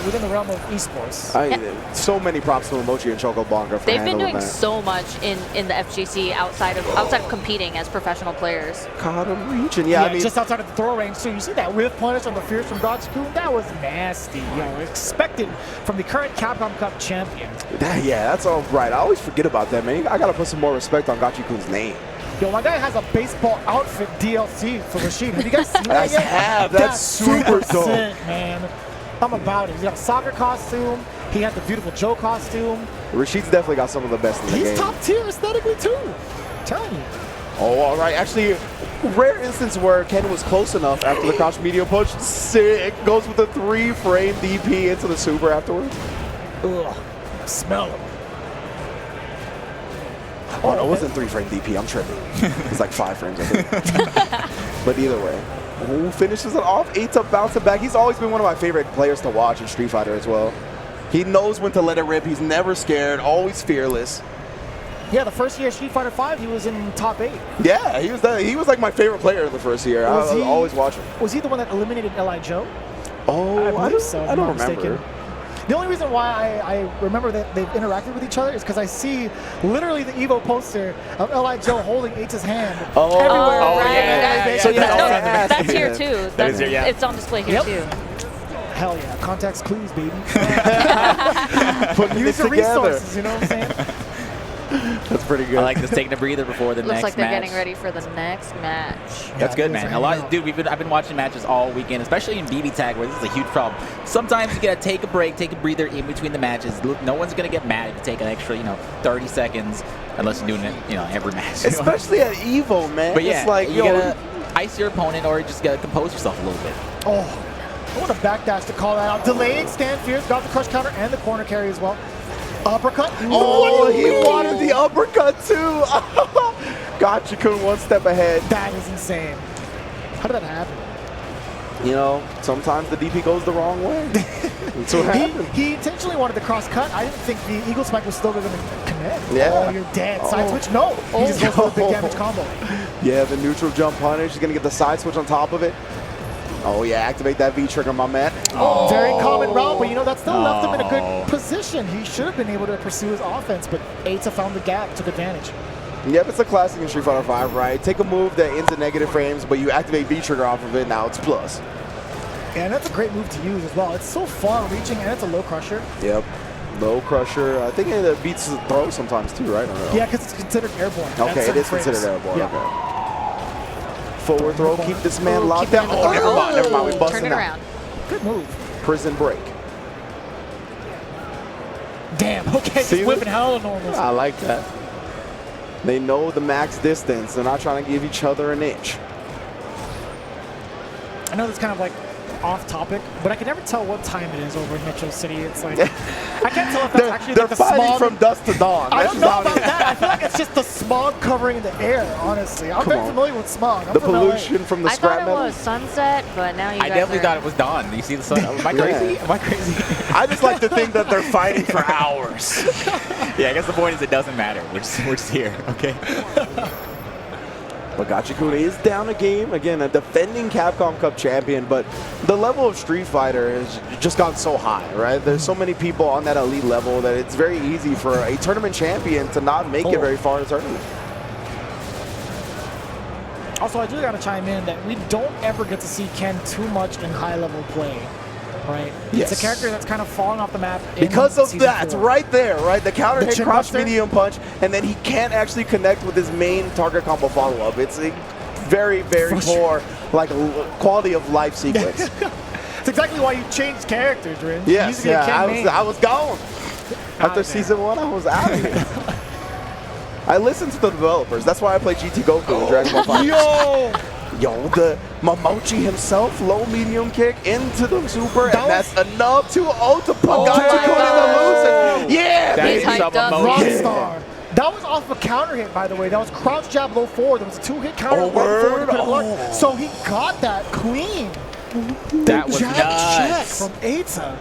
Speaker 3: within the realm of esports.
Speaker 4: So many props to Momochi and Chocoblanca for
Speaker 1: They've been
Speaker 4: handling
Speaker 1: doing
Speaker 4: that.
Speaker 1: so much in the FGC outside of competing as professional players.
Speaker 4: Caught him reaching. Yeah, I mean,
Speaker 3: just outside of the throw range too. You see that whiff punish on the Fierce from Gachi-kun? That was nasty. Expected from the current Capcom Cup champion.
Speaker 4: yeah, that's all right. I always forget about that, man. I gotta put some more respect on Gachi-kun's name.
Speaker 3: Yo, my guy has a baseball outfit DLC for Rashid. Have you guys seen that
Speaker 4: I
Speaker 3: yet?
Speaker 4: have. That's super dope.
Speaker 3: sick, man. I'm about it. He's got a soccer costume. He had the beautiful Joe costume.
Speaker 4: Rashid's definitely got some of the best in the game.
Speaker 3: He's top tier aesthetically too. I'm telling you.
Speaker 4: Oh, all right. Actually, rare instance where Ken was close enough after the crouch medium punch. Sick. Goes with a 3-frame DP into the super afterwards.
Speaker 3: Ugh. Smell him.
Speaker 4: Oh, no, it wasn't 3-frame DP. I'm tripping. It's like 5 frames, I think. But either way. Who finishes it off? Eita bouncing back. He's always been one of my favorite players to watch in Street Fighter as well. He knows when to let it rip. He's never scared, always fearless.
Speaker 3: Yeah, the first year of Street Fighter V, he was in top 8.
Speaker 4: Yeah, he was like my favorite player in the first year. I
Speaker 3: Was
Speaker 4: was
Speaker 3: he-
Speaker 4: always watching.
Speaker 3: Was he the one that eliminated L.I. Joe?
Speaker 4: Oh,
Speaker 3: I believe so, if
Speaker 4: I
Speaker 3: I'm
Speaker 4: don't
Speaker 3: not
Speaker 4: remember.
Speaker 3: mistaken. The only reason why I remember that they've interacted with each other is because I see literally the Evo poster of L.I. Joe holding H.'s hand everywhere.
Speaker 2: Oh,
Speaker 1: right.
Speaker 2: yeah.
Speaker 3: So
Speaker 2: yeah,
Speaker 1: No,
Speaker 2: yeah.
Speaker 1: that's here too.
Speaker 2: That is here, yeah.
Speaker 1: It's on display here
Speaker 3: Yep.
Speaker 1: too.
Speaker 3: Hell yeah, context clues, baby.
Speaker 4: Putting
Speaker 3: Use
Speaker 4: it
Speaker 3: the
Speaker 4: together.
Speaker 3: resources, you know what I'm saying?
Speaker 4: That's pretty good.
Speaker 2: I like this taking a breather before the
Speaker 1: Looks
Speaker 2: next
Speaker 1: like they're
Speaker 2: match.
Speaker 1: getting ready for the next match.
Speaker 2: That's
Speaker 3: Yeah,
Speaker 2: good,
Speaker 3: these
Speaker 2: man.
Speaker 3: are
Speaker 2: A lot,
Speaker 3: hanging out.
Speaker 2: dude. I've been watching matches all weekend, especially in BB Tag, where this is a huge problem. Sometimes you gotta take a break, take a breather in between the matches. Look, no one's gonna get mad if you take an extra, 30 seconds, unless you're doing it, every match.
Speaker 4: Especially at Evo, man.
Speaker 2: But yeah,
Speaker 4: it's like,
Speaker 2: you gotta ice your opponent or just gotta compose yourself a little bit.
Speaker 3: Oh, I want a backdash to call that out. Delayed stand fierce, got the crush counter and the corner carry as well. Uppercut.
Speaker 4: Oh, he wanted the uppercut too. Gotcha, Kun one step ahead.
Speaker 3: That is insane. How did that happen?
Speaker 4: Sometimes the DP goes the wrong way. That's what happened.
Speaker 3: He intentionally wanted the cross cut. I didn't think the Eagle Spike was still going to connect.
Speaker 4: Yeah.
Speaker 3: Oh, you're dead. Side switch? No. He just goes for the big damage combo.
Speaker 4: Yeah, the neutral jump punish. He's going to get the side switch on top of it. Oh, yeah, activate that V-trigger, my man.
Speaker 3: Very common route, but that still left him in a good position. He should have been able to pursue his offense, but Eita found the gap, took advantage.
Speaker 4: Yep, it's a classic in Street Fighter V, right? Take a move that ends in negative frames, but you activate V-trigger off of it, now it's plus.
Speaker 3: And that's a great move to use as well. It's so far-reaching, and it's a low crusher.
Speaker 4: Yep. Low crusher. I think it beats the throw sometimes too, right?
Speaker 3: Yeah, because it's considered airborne.
Speaker 4: Okay, it is considered airborne.
Speaker 3: Yeah.
Speaker 4: Okay. Forward throw, keep this man locked
Speaker 1: Keep him
Speaker 4: down.
Speaker 1: in the corner.
Speaker 4: Never mind. We busting
Speaker 1: Turn it
Speaker 4: out.
Speaker 1: around.
Speaker 3: Good move.
Speaker 4: Prison break.
Speaker 3: Damn, okay,
Speaker 4: See
Speaker 3: just whipping hella normals.
Speaker 4: I like that. They know the max distance. They're not trying to give each other an inch.
Speaker 3: I know that's kind of like off topic, but I can never tell what time it is over in Metro City. It's like, I can't tell if that's actually
Speaker 4: They're
Speaker 3: like the
Speaker 4: fighting
Speaker 3: smog.
Speaker 4: from dusk to dawn.
Speaker 3: I
Speaker 4: That's
Speaker 3: don't
Speaker 4: just
Speaker 3: know
Speaker 4: how it
Speaker 3: about
Speaker 4: is.
Speaker 3: that. I feel like it's just the smog covering the air, honestly. I'm
Speaker 4: Come
Speaker 3: very
Speaker 4: on.
Speaker 3: familiar with smog. I'm
Speaker 4: The
Speaker 3: from LA.
Speaker 4: pollution from the
Speaker 1: I
Speaker 4: scrap
Speaker 1: thought it
Speaker 4: metal.
Speaker 1: was sunset, but now you
Speaker 2: I
Speaker 1: guys
Speaker 2: definitely
Speaker 1: are...
Speaker 2: thought it was dawn. You see the sun? Am I crazy?
Speaker 4: Yeah.
Speaker 2: Am I crazy?
Speaker 4: I just like to think that they're fighting for hours.
Speaker 2: Yeah, I guess the point is it doesnn't matter. We're just here, okay?
Speaker 4: But Gachikun is down a game. Again, a defending Capcom Cup champion, but the level of Street Fighter has just gone so high, right? There's so many people on that elite level that it's very easy for a tournament champion to not make it very far in the tournament.
Speaker 3: Also, I do got to chime in that we don't ever get to see Ken too much in high-level play, right?
Speaker 4: Yes.
Speaker 3: It's a character that's kind of falling off the map
Speaker 4: Because of
Speaker 3: season
Speaker 4: that,
Speaker 3: 4.
Speaker 4: right there, right? The counter
Speaker 3: The
Speaker 4: hit,
Speaker 3: chin
Speaker 4: crouch
Speaker 3: buster?
Speaker 4: medium punch, and then he can't actually connect with his main target combo follow-up. It's a very, very poor, like, quality of life sequence.
Speaker 3: It's exactly why you changed characters, Rin. You
Speaker 4: Yes,
Speaker 3: used to be a Ken main.
Speaker 4: I was gone. After
Speaker 3: there.
Speaker 4: season 1, I was out of here. I listened to the developers. That's why I play GT Goku in Dragon Ball FighterZ. Yo, the Momochi himself, low medium kick into the super, and that's enough to put Gachikun in the loser. Yeah,
Speaker 2: That
Speaker 1: He's
Speaker 2: is
Speaker 1: hyped
Speaker 2: some
Speaker 1: up.
Speaker 2: emotion.
Speaker 3: Rockstar. That was off a counter hit, by the way. That was crouch jab low forward. There was a 2-hit counter.
Speaker 4: Oh,
Speaker 3: right before
Speaker 4: word?
Speaker 3: the critical arc.
Speaker 4: Oh.
Speaker 3: So he got that clean.
Speaker 2: That was
Speaker 3: Jack
Speaker 2: nuts.
Speaker 3: check from Eita.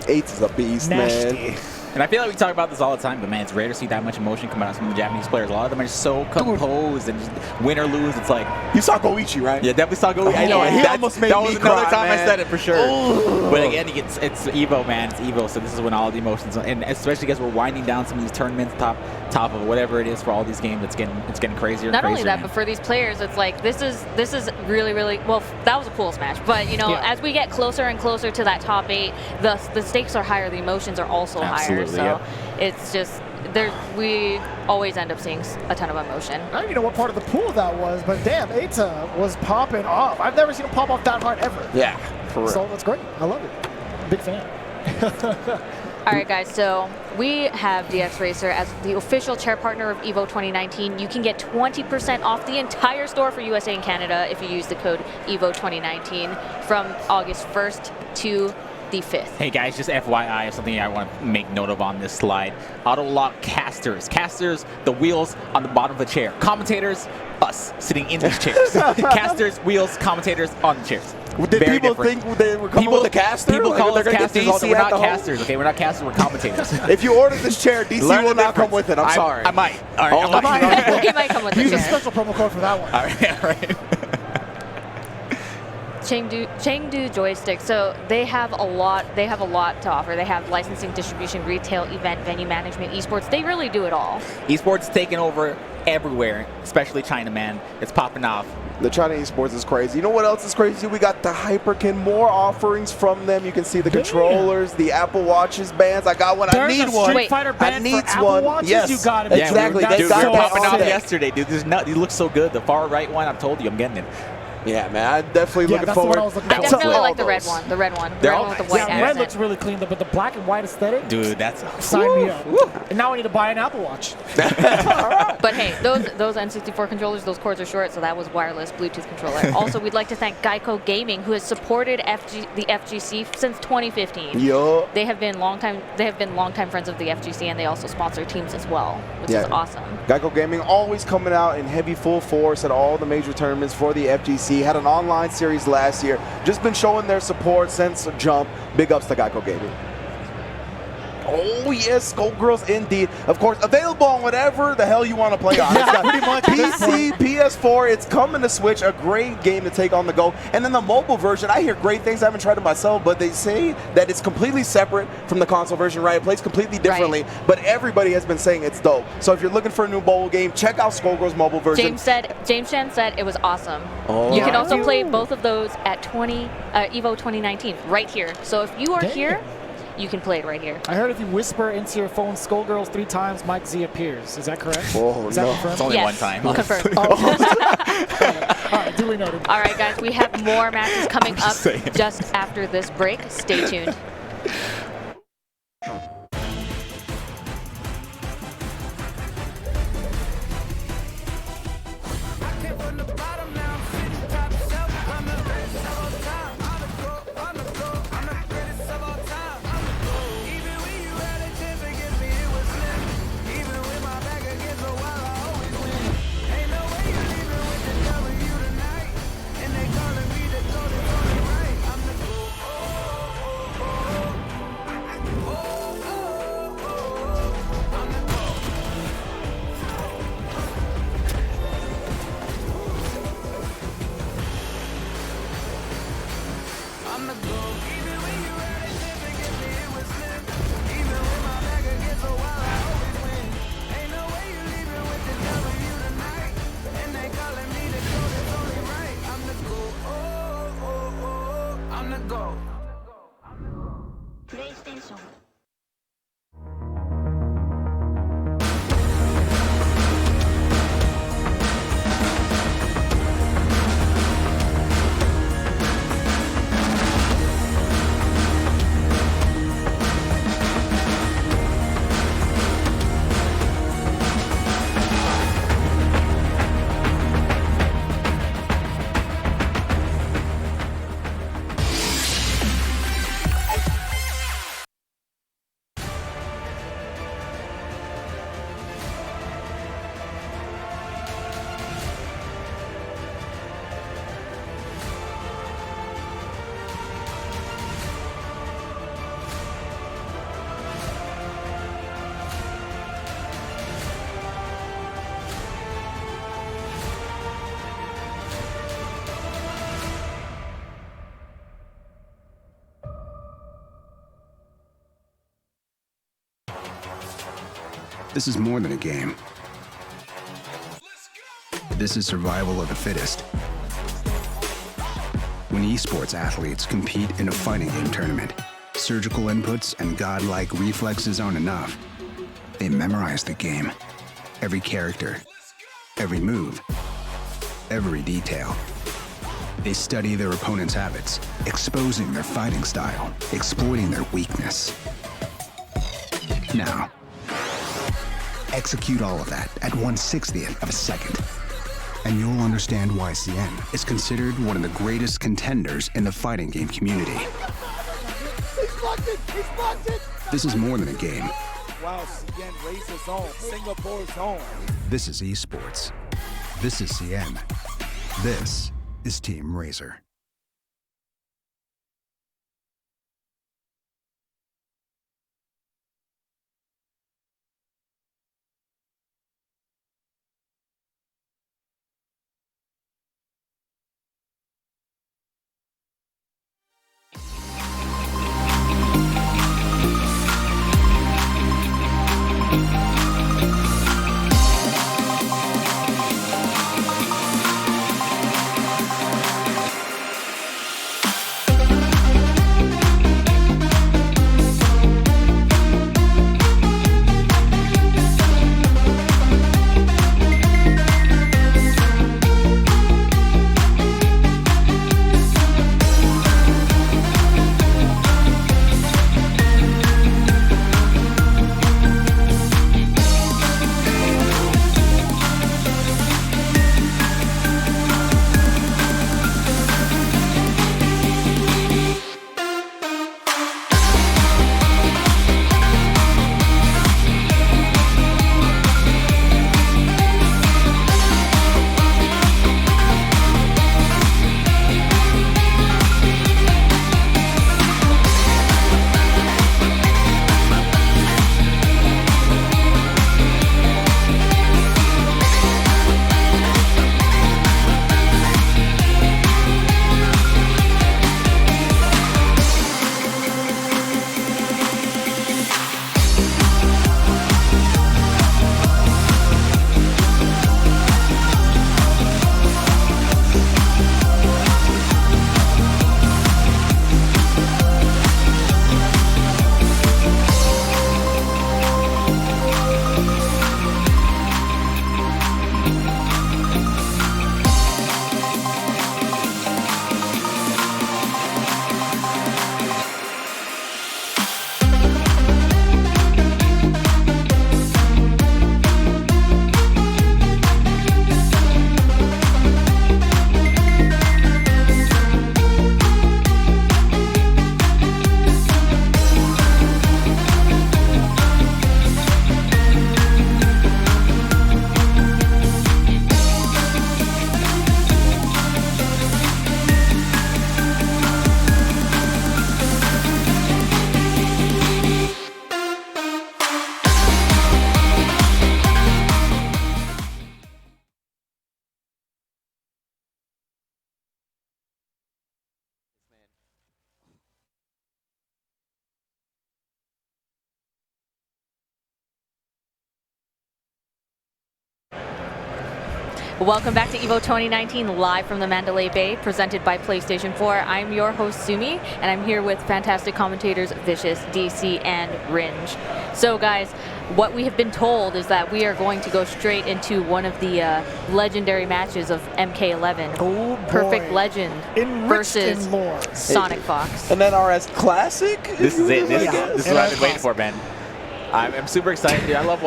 Speaker 4: Eight is a beast,
Speaker 3: Nasty.
Speaker 4: man.
Speaker 2: And I feel like we talk about this all the time, but man, it's rare to see that much emotion come out of some of the Japanese players. A lot of them are just so composed and just win or lose. It's like,
Speaker 4: You saw Goichi, right?
Speaker 2: yeah, definitely saw Goichi. I know.
Speaker 1: Yeah.
Speaker 2: and
Speaker 4: He
Speaker 2: that
Speaker 4: almost made
Speaker 2: that
Speaker 4: me
Speaker 2: was another
Speaker 4: cry,
Speaker 2: time I
Speaker 4: man.
Speaker 2: said it for sure.
Speaker 4: Ooh.
Speaker 2: But again, it's Evo, man. It's Evo. So this is when all the emotions, and especially because we're winding down some of these tournaments, top of whatever it is for all these games. It's getting crazier.
Speaker 1: Not
Speaker 2: and
Speaker 1: only
Speaker 2: crazier,
Speaker 1: that,
Speaker 2: man.
Speaker 1: but for these players, it's like this is really well. That was a cool smash, but
Speaker 3: Yeah.
Speaker 1: as we get closer and closer to that top 8, the stakes are higher, the emotions are also
Speaker 2: Absolutely,
Speaker 1: higher. So
Speaker 2: yep.
Speaker 1: it's just we always end up seeing a ton of emotion.
Speaker 3: I don't even know what part of the pool that was, but damn, Eita was popping off. I've never seen him pop off that hard ever.
Speaker 4: Yeah, for real.
Speaker 3: So that's great. I love it. Big fan.
Speaker 1: All right, guys, so we have DX Racer as the official chair partner of EVO 2019. You can get 20% off the entire store for USA and Canada if you use the code EVO 2019 from August 1st to the 5th.
Speaker 2: Hey guys, just FYI, something I want to make note of on this slide. Auto lock casters. Casters, the wheels on the bottom of the chair. Commentators, us sitting in these chairs. Casters, wheels, commentators on the chairs.
Speaker 4: Did
Speaker 2: Very
Speaker 4: people
Speaker 2: different.
Speaker 4: think they were coming with a caster?
Speaker 2: People
Speaker 4: Like,
Speaker 2: call
Speaker 4: they're
Speaker 2: us
Speaker 4: gonna get
Speaker 2: casters. all the-
Speaker 4: DC
Speaker 2: We're
Speaker 4: at
Speaker 2: not
Speaker 4: the home?
Speaker 2: casters, okay? We're not casters, we're commentators.
Speaker 4: If you order this chair, DC
Speaker 2: Learn
Speaker 4: will
Speaker 2: the
Speaker 4: not come
Speaker 2: difference.
Speaker 4: with it. I'm sorry.
Speaker 2: I might. All right,
Speaker 4: Oh,
Speaker 2: I might.
Speaker 1: He might come with the
Speaker 3: Use a
Speaker 1: chair.
Speaker 3: special promo code for that one.
Speaker 2: All right, all right.
Speaker 1: Chengdu Joystick. So they have a lot. They have a lot to offer. They have licensing, distribution, retail, event, venue management, esports. They really do it all.
Speaker 2: Esports taking over everywhere, especially China, man. It's popping off.
Speaker 4: The China esports is crazy. You know what else is crazy? We got the Hyperkin, more offerings from them. You can see the controllers, the Apple Watches bands. I got one. I need one.
Speaker 3: Street Fighter band
Speaker 4: I need
Speaker 3: for Apple
Speaker 4: one.
Speaker 3: Watches?
Speaker 4: Yes,
Speaker 3: You got it.
Speaker 4: exactly.
Speaker 3: That's
Speaker 4: They
Speaker 2: Dude,
Speaker 4: got
Speaker 2: we were
Speaker 4: that
Speaker 2: popping off
Speaker 4: set.
Speaker 2: yesterday, dude. These look so good. The far right one, I told you, I'm getting it.
Speaker 4: Yeah, man. I'm definitely looking
Speaker 3: that's the one
Speaker 4: forward.
Speaker 3: I was looking
Speaker 1: I
Speaker 3: for.
Speaker 1: definitely
Speaker 4: to
Speaker 1: like the
Speaker 4: all
Speaker 1: red
Speaker 4: those.
Speaker 1: one. The red one. The
Speaker 2: They're
Speaker 1: red
Speaker 2: all
Speaker 1: one with the
Speaker 2: nice.
Speaker 1: white
Speaker 3: Yeah, red
Speaker 1: accent.
Speaker 3: looks really clean, but the black and white aesthetic,
Speaker 2: Dude, that's
Speaker 3: sign me up. And now I need to buy an Apple Watch.
Speaker 1: But hey, those N64 controllers, those cords are short, so that was wireless Bluetooth controller. Also, we'd like to thank Geico Gaming, who has supported the FGC since 2015.
Speaker 4: Yo.
Speaker 1: They have been longtime friends of the FGC, and they also sponsor teams as well, which is
Speaker 4: Yeah.
Speaker 1: awesome.
Speaker 4: Geico Gaming always coming out in heavy full force at all the major tournaments for the FGC. Had an online series last year. Just been showing their support since jump. Big ups to Geico Gaming. Oh yes, Skullgirls indeed. Of course, available on whatever the hell you want to play on. It's got
Speaker 3: pretty much at this
Speaker 4: PC, PS4. It's coming to Switch. A great game to take on the go. And then the mobile version, I hear great things. I haven't tried it myself, but they say that it's completely separate from the console version. Right, it plays completely differently. But everybody has been saying it's dope. So if you're looking for a new mobile game, check out Skullgirls mobile version.
Speaker 1: James Shan said it was awesome.
Speaker 4: Oh,
Speaker 1: you can
Speaker 4: yeah.
Speaker 1: also play both of those at EVO 2019 right here. So if you are
Speaker 3: Dang.
Speaker 1: here, you can play it right here.
Speaker 3: I heard if you whisper into your phone Skullgirls 3 times, Mike Z appears. Is that correct?
Speaker 4: Oh,
Speaker 3: Is that
Speaker 4: no.
Speaker 3: confirmed?
Speaker 2: It's only
Speaker 1: Yes,
Speaker 2: one time.
Speaker 1: confirmed.
Speaker 3: All right, duly noted.
Speaker 1: All right, guys, we have more matches coming up
Speaker 2: just saying.
Speaker 1: just after this break. Stay tuned.
Speaker 5: PlayStation.
Speaker 6: This is more than a game. This is survival of the fittest. When esports athletes compete in a fighting game tournament, surgical inputs and godlike reflexes aren't enough. They memorize the game. Every character, every move, every detail. They study their opponent's habits, exposing their fighting style, exploiting their weakness. Now, execute all of that at 1/60th of a second, and you'll understand why Cien is considered one of the greatest contenders in the fighting game community. This is more than a game.
Speaker 7: Wow, Cien raised his own, Singapore's own.
Speaker 6: This is esports. This is Cien. This is Team Razor.
Speaker 1: Welcome back to EVO 2019, live from the Mandalay Bay, presented by PlayStation 4. I'm your host, Sumi, and I'm here with fantastic commentators Vicious, DC, and Ringe. So guys, what we have been told is that we are going to go straight into one of the legendary matches of MK11.
Speaker 3: Oh, boy.
Speaker 1: Perfect Legend
Speaker 3: Enriched
Speaker 1: versus
Speaker 3: in lore.
Speaker 1: Sonic Fox.
Speaker 4: An NRS Classic?
Speaker 2: This is it. This is what I've been waiting
Speaker 3: NRS
Speaker 2: for, man. I'm super excited, dude. I love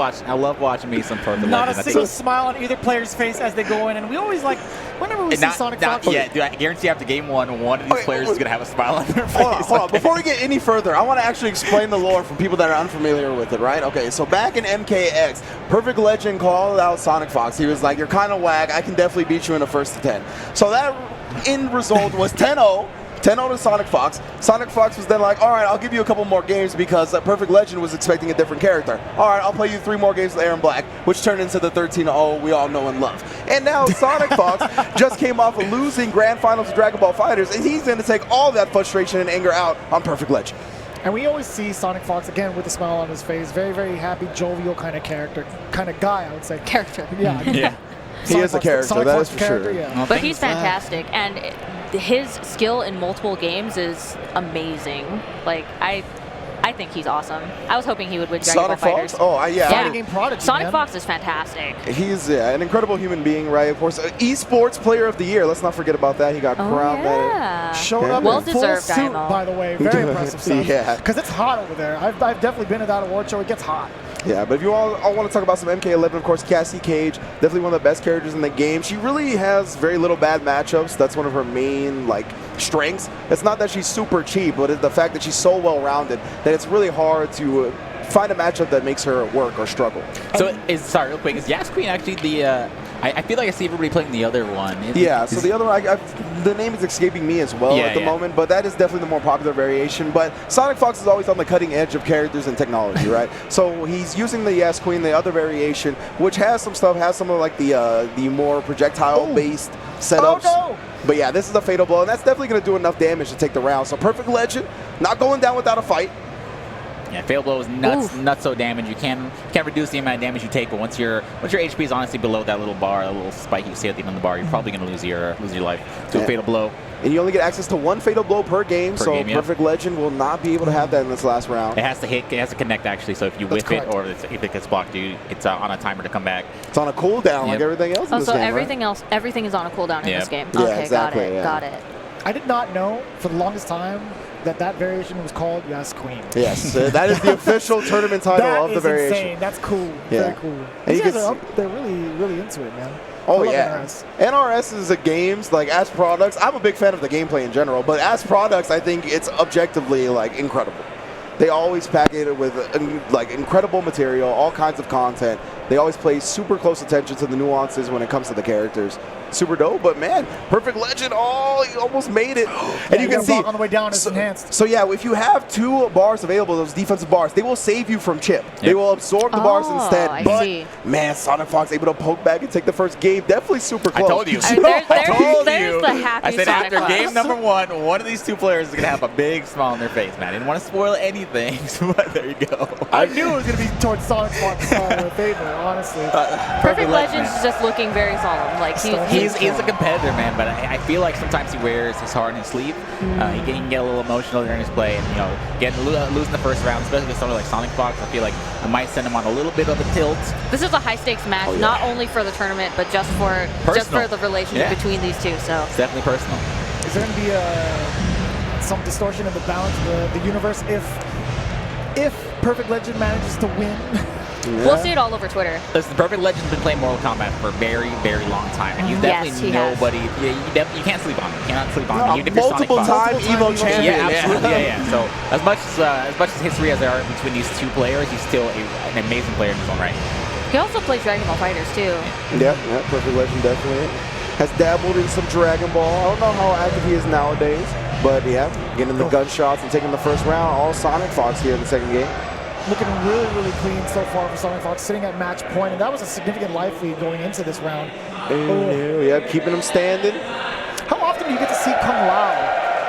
Speaker 2: watching me some Perfect
Speaker 3: Not
Speaker 2: Legend.
Speaker 3: a single smile on either player's face as they go in, and we always like, whenever we see Sonic Fox.
Speaker 2: Yeah, dude, I guarantee after game one of these players is going to have a smile on their face.
Speaker 4: Hold on. Before we get any further, I want to actually explain the lore for people that are unfamiliar with it, right? Okay, so back in MKX, Perfect Legend called out Sonic Fox. He was like, you're kind of whack. I can definitely beat you in the first to 10. So that end result was 10-0. 10-0 to Sonic Fox. Sonic Fox was then like, all right, I'll give you a couple more games because Perfect Legend was expecting a different character. All right, I'll play you 3 more games with Aaron Black, which turned into the 13-0 we all know and love. And now Sonic Fox just came off of losing Grand Finals to Dragon Ball FighterZ, and he's going to take all that frustration and anger out on Perfect Legend.
Speaker 3: And we always see Sonic Fox, again, with a smile on his face. Very, very happy, jovial kind of character, kind of guy, I would say.
Speaker 1: Character.
Speaker 3: Yeah.
Speaker 2: Yeah.
Speaker 4: He is a character,
Speaker 3: Sonic
Speaker 4: that
Speaker 3: Fox
Speaker 4: is for
Speaker 3: character,
Speaker 4: sure.
Speaker 3: Yeah.
Speaker 1: But he's fantastic, and his skill in multiple games is amazing. Like, I think he's awesome. I was hoping he would win Dragon
Speaker 4: Sonic
Speaker 1: Ball
Speaker 4: Fox?
Speaker 1: FighterZ.
Speaker 4: Oh, yeah.
Speaker 3: Fighting game prodigy,
Speaker 1: Sonic
Speaker 3: man.
Speaker 1: Fox is fantastic.
Speaker 4: He's an incredible human being, right? Of course, esports player of the year. Let's not forget about that. He got crowned
Speaker 1: yeah.
Speaker 3: Showing up
Speaker 1: Well
Speaker 3: in full
Speaker 1: deserved,
Speaker 3: suit,
Speaker 1: Diamond.
Speaker 3: by the way. Very impressive stuff.
Speaker 4: Yeah.
Speaker 3: Because it's hot over there. I've definitely been to that award show. It gets hot.
Speaker 4: Yeah, but if you all want to talk about some MK11, of course, Cassie Cage, definitely one of the best characters in the game. She really has very little bad matchups. That's one of her main, strengths. It's not that she's super cheap, but it's the fact that she's so well-rounded that it's really hard to find a matchup that makes her work or struggle.
Speaker 2: So, sorry, real quick, is Yas Queen actually the... I feel like I see everybody playing the other one.
Speaker 4: Yeah, so the other one, the name is escaping me as well at the moment, but that is definitely the more popular variation. But Sonic Fox is always on the cutting edge of characters and technology, right? So he's using the Yas Queen, the other variation, which has some stuff, has some of the more projectile-based setups.
Speaker 3: Oh, no.
Speaker 4: But yeah, this is a Fatal Blow, and that's definitely going to do enough damage to take the round. So Perfect Legend, not going down without a fight.
Speaker 2: Yeah, Fatal Blow is nutso damage. You can reduce the amount of damage you take, but once your HP is honestly below that little bar, a little spike you see at the end of the bar, you're probably going to lose your life to a Fatal Blow.
Speaker 4: And you only get access to 1 Fatal Blow per game, Perfect Legend will not be able to have that in this last round.
Speaker 2: It has to hit, it has to connect actually, so if you whiff it or if it gets blocked, it's on a timer to come back.
Speaker 4: It's on a cooldown like everything else in this
Speaker 1: so
Speaker 4: game,
Speaker 1: everything is on a cooldown in this game.
Speaker 4: Yeah,
Speaker 1: Okay,
Speaker 4: exactly,
Speaker 1: got it.
Speaker 3: I did not know for the longest time that variation was called Yas Queen.
Speaker 4: Yes, that is the official tournament title of the variation.
Speaker 3: That is insane. That's cool.
Speaker 4: Yeah.
Speaker 3: Very cool.
Speaker 4: And
Speaker 3: These
Speaker 4: you
Speaker 3: guys are they're really, really into it, man.
Speaker 4: Oh,
Speaker 3: I love
Speaker 4: yeah.
Speaker 3: NRS.
Speaker 4: NRS is a games, as products, I'm a big fan of the gameplay in general, but as products, I think it's objectively, incredible. They always pack it with, incredible material, all kinds of content. They always pay super close attention to the nuances when it comes to the characters. Super dope, but man, Perfect Legend, he almost made it. And you can see
Speaker 3: on the way down, it's enhanced.
Speaker 4: So yeah, if you have 2 bars available, those defensive bars, they will save you from chip. They will absorb the bars instead.
Speaker 1: I
Speaker 4: but
Speaker 1: see.
Speaker 4: man, Sonic Fox able to poke back and take the first game. Definitely super close.
Speaker 2: I told you.
Speaker 1: There's the happy
Speaker 2: I said
Speaker 1: Sonic
Speaker 2: after
Speaker 1: Fox.
Speaker 2: game number one of these 2 players is going to have a big smile on their face, man. I didn't want to spoil anything, but there you go.
Speaker 3: I knew it was going to be towards Sonic Fox favor, honestly.
Speaker 1: Perfect Legend's just looking very solemn.
Speaker 2: He's a competitor, man, but I feel like sometimes he wears his heart on his sleeve. He can get a little emotional during his play, and losing the first round, especially with someone like Sonic Fox, I feel like I might send him on a little bit of a tilt.
Speaker 1: This is a high stakes match, not only for the tournament, but just for the relationship between these two. So
Speaker 2: it's definitely personal.
Speaker 3: Is there going to be some distortion in the balance of the universe if Perfect Legend manages to win?
Speaker 4: Yeah.
Speaker 1: We'll see it all over Twitter.
Speaker 2: Listen, Perfect Legend's been playing Mortal Kombat for a very, very long time. And he's definitely nobody. You can't sleep on him. You cannot sleep on him.
Speaker 4: Multiple time Evo champion.
Speaker 2: Yeah, absolutely. Yeah. So as much as history as there are between these 2 players, he's still an amazing player in his own right.
Speaker 1: He also plays Dragon Ball FighterZ too.
Speaker 4: Yeah, Perfect Legend definitely has dabbled in some Dragon Ball. I don't know how active he is nowadays, but yeah, getting the gunshots and taking the first round. All Sonic Fox here in the second game.
Speaker 3: Looking really, really clean so far for Sonic Fox, sitting at match point, and that was a significant life lead going into this round.
Speaker 4: Yeah, keeping him standing.
Speaker 3: How often do you get to see Kung Lao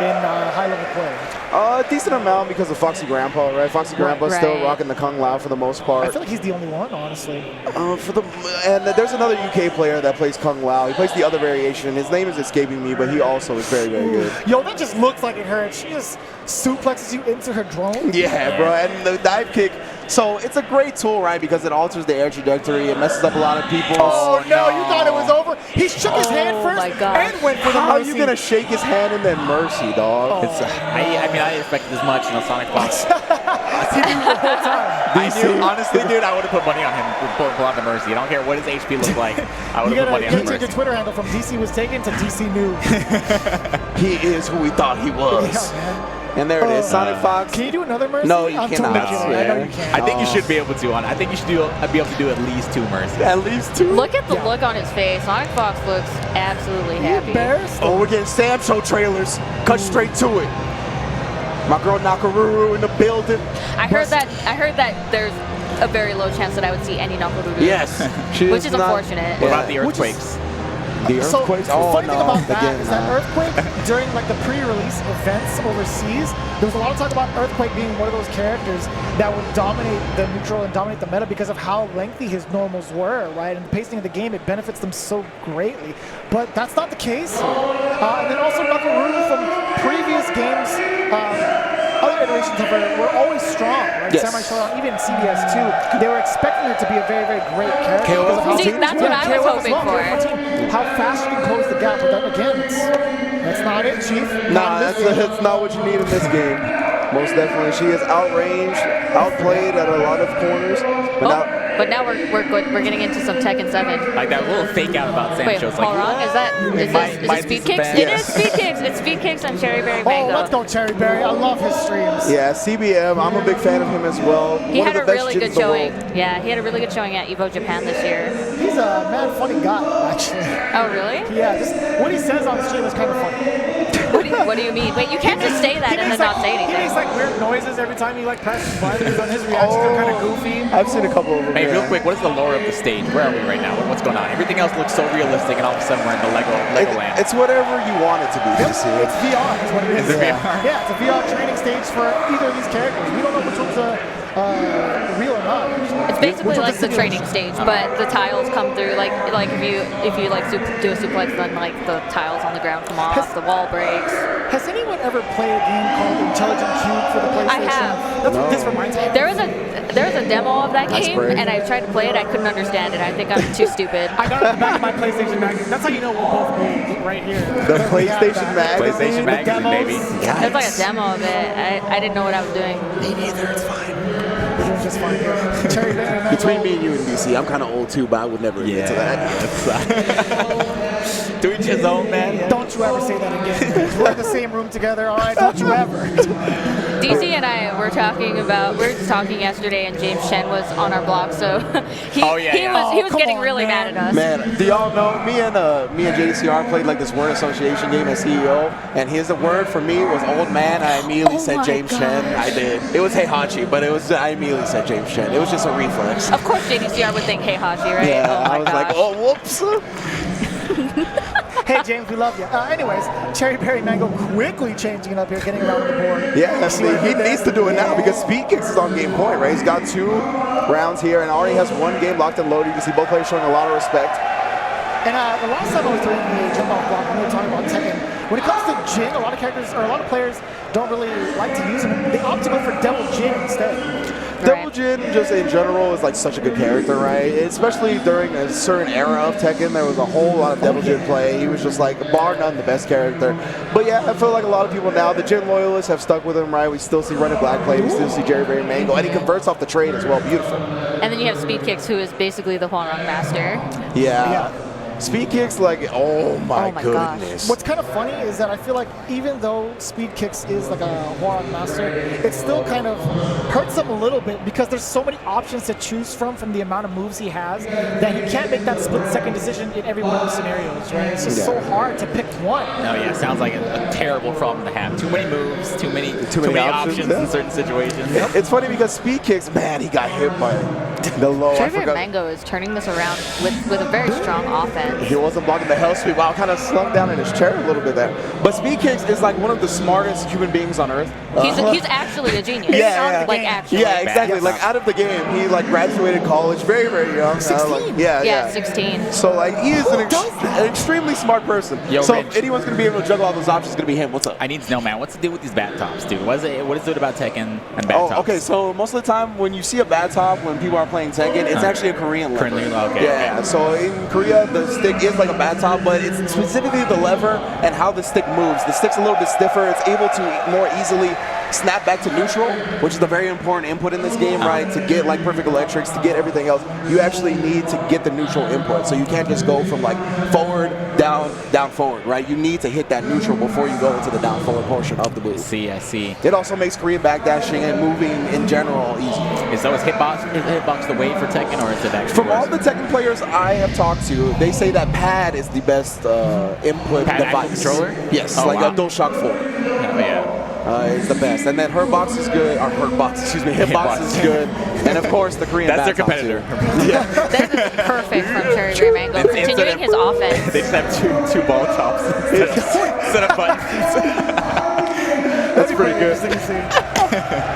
Speaker 3: in high-level play?
Speaker 4: A decent amount because of Foxy Grandpa, right? Foxy Grandpa's still
Speaker 1: Right.
Speaker 4: rocking the Kung Lao for the most part.
Speaker 3: I feel like he's the only one, honestly.
Speaker 4: And there's another UK player that plays Kung Lao. He plays the other variation. His name is escaping me, but he also is very, very good.
Speaker 3: Yo, that just looks like it hurts. She just suplexes you into her drone.
Speaker 4: Yeah, bro. And the dive kick. So it's a great tool, right? Because it alters the air trajectory. It messes up a lot of people.
Speaker 3: Oh, no, you thought it was over? He shook his hand
Speaker 1: Oh,
Speaker 3: first
Speaker 1: my gosh.
Speaker 3: and went for the
Speaker 4: How are
Speaker 3: mercy.
Speaker 4: you going to shake his hand and then mercy, dog?
Speaker 2: It's, I mean, I expected as much, Sonic Fox.
Speaker 3: He knew the whole time.
Speaker 2: I knew, honestly, dude, I would have put money on him to pull out the mercy. I don't care what his HP looks like. I would
Speaker 3: You
Speaker 2: have put money on
Speaker 3: gotta
Speaker 2: the
Speaker 3: change your
Speaker 2: mercy.
Speaker 3: Twitter handle from DC was taken to DC New.
Speaker 4: He is who we thought he was.
Speaker 3: Yeah, man.
Speaker 4: And there it is, Sonic Fox.
Speaker 3: Can you do another mercy?
Speaker 4: No, you
Speaker 3: I'm
Speaker 4: cannot.
Speaker 3: totally kidding. I know
Speaker 4: Yeah.
Speaker 3: you can't.
Speaker 2: I think you should be able to. I think you should be able to do at least 2 mercies.
Speaker 4: At least 2.
Speaker 1: Look at the
Speaker 3: Yeah.
Speaker 1: look on his face. Sonic Fox looks absolutely happy.
Speaker 3: Embarrassed?
Speaker 4: Oh, we're getting Sam Show trailers. Cut straight to it. My girl Nakaruru in the building.
Speaker 1: I heard that there's a very low chance that I would see any Nakaruru.
Speaker 4: Yes. She
Speaker 1: Which is
Speaker 4: not-
Speaker 1: unfortunate.
Speaker 2: What about the
Speaker 3: Which is-
Speaker 2: earthquakes?
Speaker 4: The
Speaker 3: So,
Speaker 4: earthquakes? Oh,
Speaker 3: funny
Speaker 4: no.
Speaker 3: thing about that
Speaker 4: Again,
Speaker 3: is that
Speaker 4: no.
Speaker 3: Earthquake, during like the pre-release events overseas, there was a lot of talk about Earthquake being one of those characters that would dominate the neutral and dominate the meta because of how lengthy his normals were, right? And the pacing of the game, it benefits them so greatly. But that's not the case. And then also Nakaruru from previous games, other iterations of her were always strong, right?
Speaker 4: Yes.
Speaker 3: Samurai Shodown, even in CBS 2, they were expecting her to be a very, very great character.
Speaker 4: KOF
Speaker 3: because of how-
Speaker 1: See, that's what I was
Speaker 3: KOF as
Speaker 1: hoping
Speaker 3: well,
Speaker 1: for.
Speaker 3: KOF 14. How fast you can close the gap, but then again, that's not it, Chief.
Speaker 4: Nah,
Speaker 3: Not in this game.
Speaker 4: that's not what you need in this game. Most definitely. She is outranged, outplayed at a lot of corners.
Speaker 1: But now we're good. We're getting into some Tekken 7.
Speaker 2: Like that little fake out about Sam
Speaker 1: Wait,
Speaker 2: Show's
Speaker 1: hold
Speaker 2: like,
Speaker 1: on. Is
Speaker 2: might
Speaker 1: it
Speaker 2: be
Speaker 1: speed
Speaker 2: some
Speaker 1: kicks?
Speaker 2: bad-
Speaker 1: It
Speaker 4: Yes.
Speaker 1: is speed kicks. It's speed kicks on Cherry Berry
Speaker 3: Oh,
Speaker 1: Mango.
Speaker 3: let's go, Cherry Berry. I love his streams.
Speaker 4: yeah, CBM, I'm a big fan of him as well.
Speaker 1: He
Speaker 4: One
Speaker 1: had
Speaker 4: of
Speaker 1: a
Speaker 4: the best
Speaker 1: really
Speaker 4: gyms
Speaker 1: good
Speaker 4: in the
Speaker 1: showing.
Speaker 4: world.
Speaker 1: Yeah, he had a really good showing at Evo Japan this year.
Speaker 3: He's a mad funny guy, actually.
Speaker 1: Oh, really?
Speaker 3: Yeah, just what he says on stream is kind of funny.
Speaker 1: What do you mean? Wait, you can't just say that and then not say
Speaker 3: He makes
Speaker 1: anything.
Speaker 3: like weird noises every time he like presses buttons, and his reactions are kind of goofy.
Speaker 4: I've seen a couple of them.
Speaker 2: Hey,
Speaker 4: yeah.
Speaker 2: real quick, what is the lore of the stage? Where are we right now? What's going on? Everything else looks so realistic, and all of a sudden we're in the Legoland.
Speaker 4: It's whatever you want it to be,
Speaker 3: Yep,
Speaker 4: DC.
Speaker 3: it's VR, is what it is.
Speaker 2: Is it VR?
Speaker 3: Yeah, it's a VR training stage for either of these characters. We don't know which one's real or not.
Speaker 1: It's basically
Speaker 3: Which one's
Speaker 1: like
Speaker 3: a
Speaker 1: the training stage, but the tiles come through. Like if you like do a suplex, then like the tiles on the ground come off, the wall breaks.
Speaker 3: Has anyone ever played a game called Intelligent Cube for the PlayStation?
Speaker 1: I have.
Speaker 3: That's what this reminds me of.
Speaker 1: There was a demo of that
Speaker 4: That's
Speaker 1: game,
Speaker 4: brave.
Speaker 1: and I tried to play it. I couldn't understand it. I think I'm too stupid.
Speaker 3: I got it at the back of my PlayStation magazine. That's how you know we're both old right here.
Speaker 4: The
Speaker 3: We have
Speaker 4: PlayStation
Speaker 3: that.
Speaker 4: magazine.
Speaker 2: PlayStation magazine,
Speaker 3: demos.
Speaker 2: baby.
Speaker 1: It was like a demo of it. I didn't know what I was doing.
Speaker 4: Me neither, it's fine.
Speaker 3: It was just fun. Cherry Berry Mango.
Speaker 4: Between me and you and DC, I'm kind of old too, but I would never admit to that.
Speaker 2: To each his own, man.
Speaker 3: Don't you ever say that again. We're in the same room together, all right? Don't you ever.
Speaker 1: DC and I were talking yesterday, and James Shen was on our blog, so he was
Speaker 3: come
Speaker 1: getting
Speaker 3: on,
Speaker 1: really
Speaker 3: man.
Speaker 1: mad at us.
Speaker 4: Man, do y'all know me and JDCR played like this word association game as CEO, and his word for me was old man. I immediately
Speaker 1: Oh
Speaker 4: said
Speaker 1: my
Speaker 4: James Shen. I did. It was Heihachi, but I immediately said James Shen. It was just a reflex.
Speaker 1: Of course, JDCR would think Heihachi, right?
Speaker 4: Yeah,
Speaker 1: oh my
Speaker 4: I was like,
Speaker 1: gosh.
Speaker 4: oh, whoops.
Speaker 3: Hey, James, we love you. Anyways, Cherry Berry Mango quickly changing it up here, getting around the board.
Speaker 4: Yeah, he needs to do it now because Speed Kicks is on game point, right? He's got 2 rounds here and already has 1 game locked and loaded. You can see both players showing a lot of respect.
Speaker 3: And the last time I was doing the jump off block, when we were talking about Tekken, when it comes to Jin, a lot of characters or a lot of players don't really like to use him. They opt to go for Devil Jin instead.
Speaker 4: Devil Jin, just in general, is like such a good character, right? Especially during a certain era of Tekken, there was a whole lot of Devil Jin play. He was just like, bar none, the best character. But yeah, I feel like a lot of people now, the Jin loyalists have stuck with him, right? We still see Running Black play, we still see Cherry Berry Mango, and he converts off the trade as well. Beautiful.
Speaker 1: And then you have Speed Kicks, who is basically the Hwoarang master.
Speaker 4: Yeah. Speed Kicks, like, oh my
Speaker 1: gosh.
Speaker 4: goodness.
Speaker 3: What's kind of funny is that I feel like even though Speed Kicks is like a Hwoarang master, it still kind of hurts him a little bit because there's so many options to choose from the amount of moves he has that he can't make that split-second decision in every one of those scenarios, right? It's just so hard to pick one.
Speaker 2: No, yeah, sounds like a terrible problem to have. Too many moves, too many
Speaker 4: options,
Speaker 2: options in certain situations.
Speaker 4: It's funny because Speed Kicks, man, he got hit by the low. I
Speaker 1: Cherry Berry
Speaker 4: forgot.
Speaker 1: Mango is turning this around with a very strong offense. seconds.
Speaker 4: He wasn't blocking the hell sweep. Wow, kind of slung down in his chair a little bit there. But Speed Kicks is like one of the smartest human beings on earth.
Speaker 1: He's actually a genius.
Speaker 4: Yeah,
Speaker 1: Like, actually.
Speaker 4: Yeah, exactly. Like out of the game, he like graduated college very, very young.
Speaker 3: 16.
Speaker 1: Yeah, 16.
Speaker 4: So like he is an extremely smart person.
Speaker 2: Yo,
Speaker 4: so
Speaker 2: Rich.
Speaker 4: if anyone's gonna be able to juggle all those options, it's gonna be him. What's up?
Speaker 2: I need to know, man, what's the deal with these bat tops, dude? What is it about Tekken and bat tops?
Speaker 4: Oh, okay. So most of the time, when you see a bat top, when people are playing Tekken, it's actually a Korean lever.
Speaker 2: Korean lever, okay,
Speaker 4: Yeah.
Speaker 2: okay.
Speaker 4: So in Korea, the stick is like a bat top, but it's specifically the lever and how the stick moves. The stick's a little bit stiffer. It's able to more easily snap back to neutral, which is a very important input in this game, right? To get like perfect electrics, to get everything else, you actually need to get the neutral input. So you can't just go from like forward, down, down, forward, right? You need to hit that neutral before you go into the down forward portion of the move.
Speaker 2: I see.
Speaker 4: It also makes Korean backdashing and moving in general easy.
Speaker 2: Is hitbox the way for Tekken, or is it actually
Speaker 4: From
Speaker 2: worse?
Speaker 4: all the Tekken players I have talked to, they say that pad is the best input
Speaker 2: Pad actual
Speaker 4: device.
Speaker 2: controller?
Speaker 4: Yes,
Speaker 2: Oh,
Speaker 4: like
Speaker 2: wow.
Speaker 4: a DualShock 4.
Speaker 2: Yeah.
Speaker 4: It's the best. And then Hurtbox is good. Or Hurtbox, excuse me. Hitbox is good. And of course, the Korean
Speaker 2: That's their
Speaker 4: bat top,
Speaker 2: competitor.
Speaker 4: too.
Speaker 1: This is perfect from Cherry Ray Mango,
Speaker 2: It's
Speaker 1: continuing his offense.
Speaker 2: They just have two ball tops instead of buttons.
Speaker 4: That's pretty good.
Speaker 3: Interesting to see.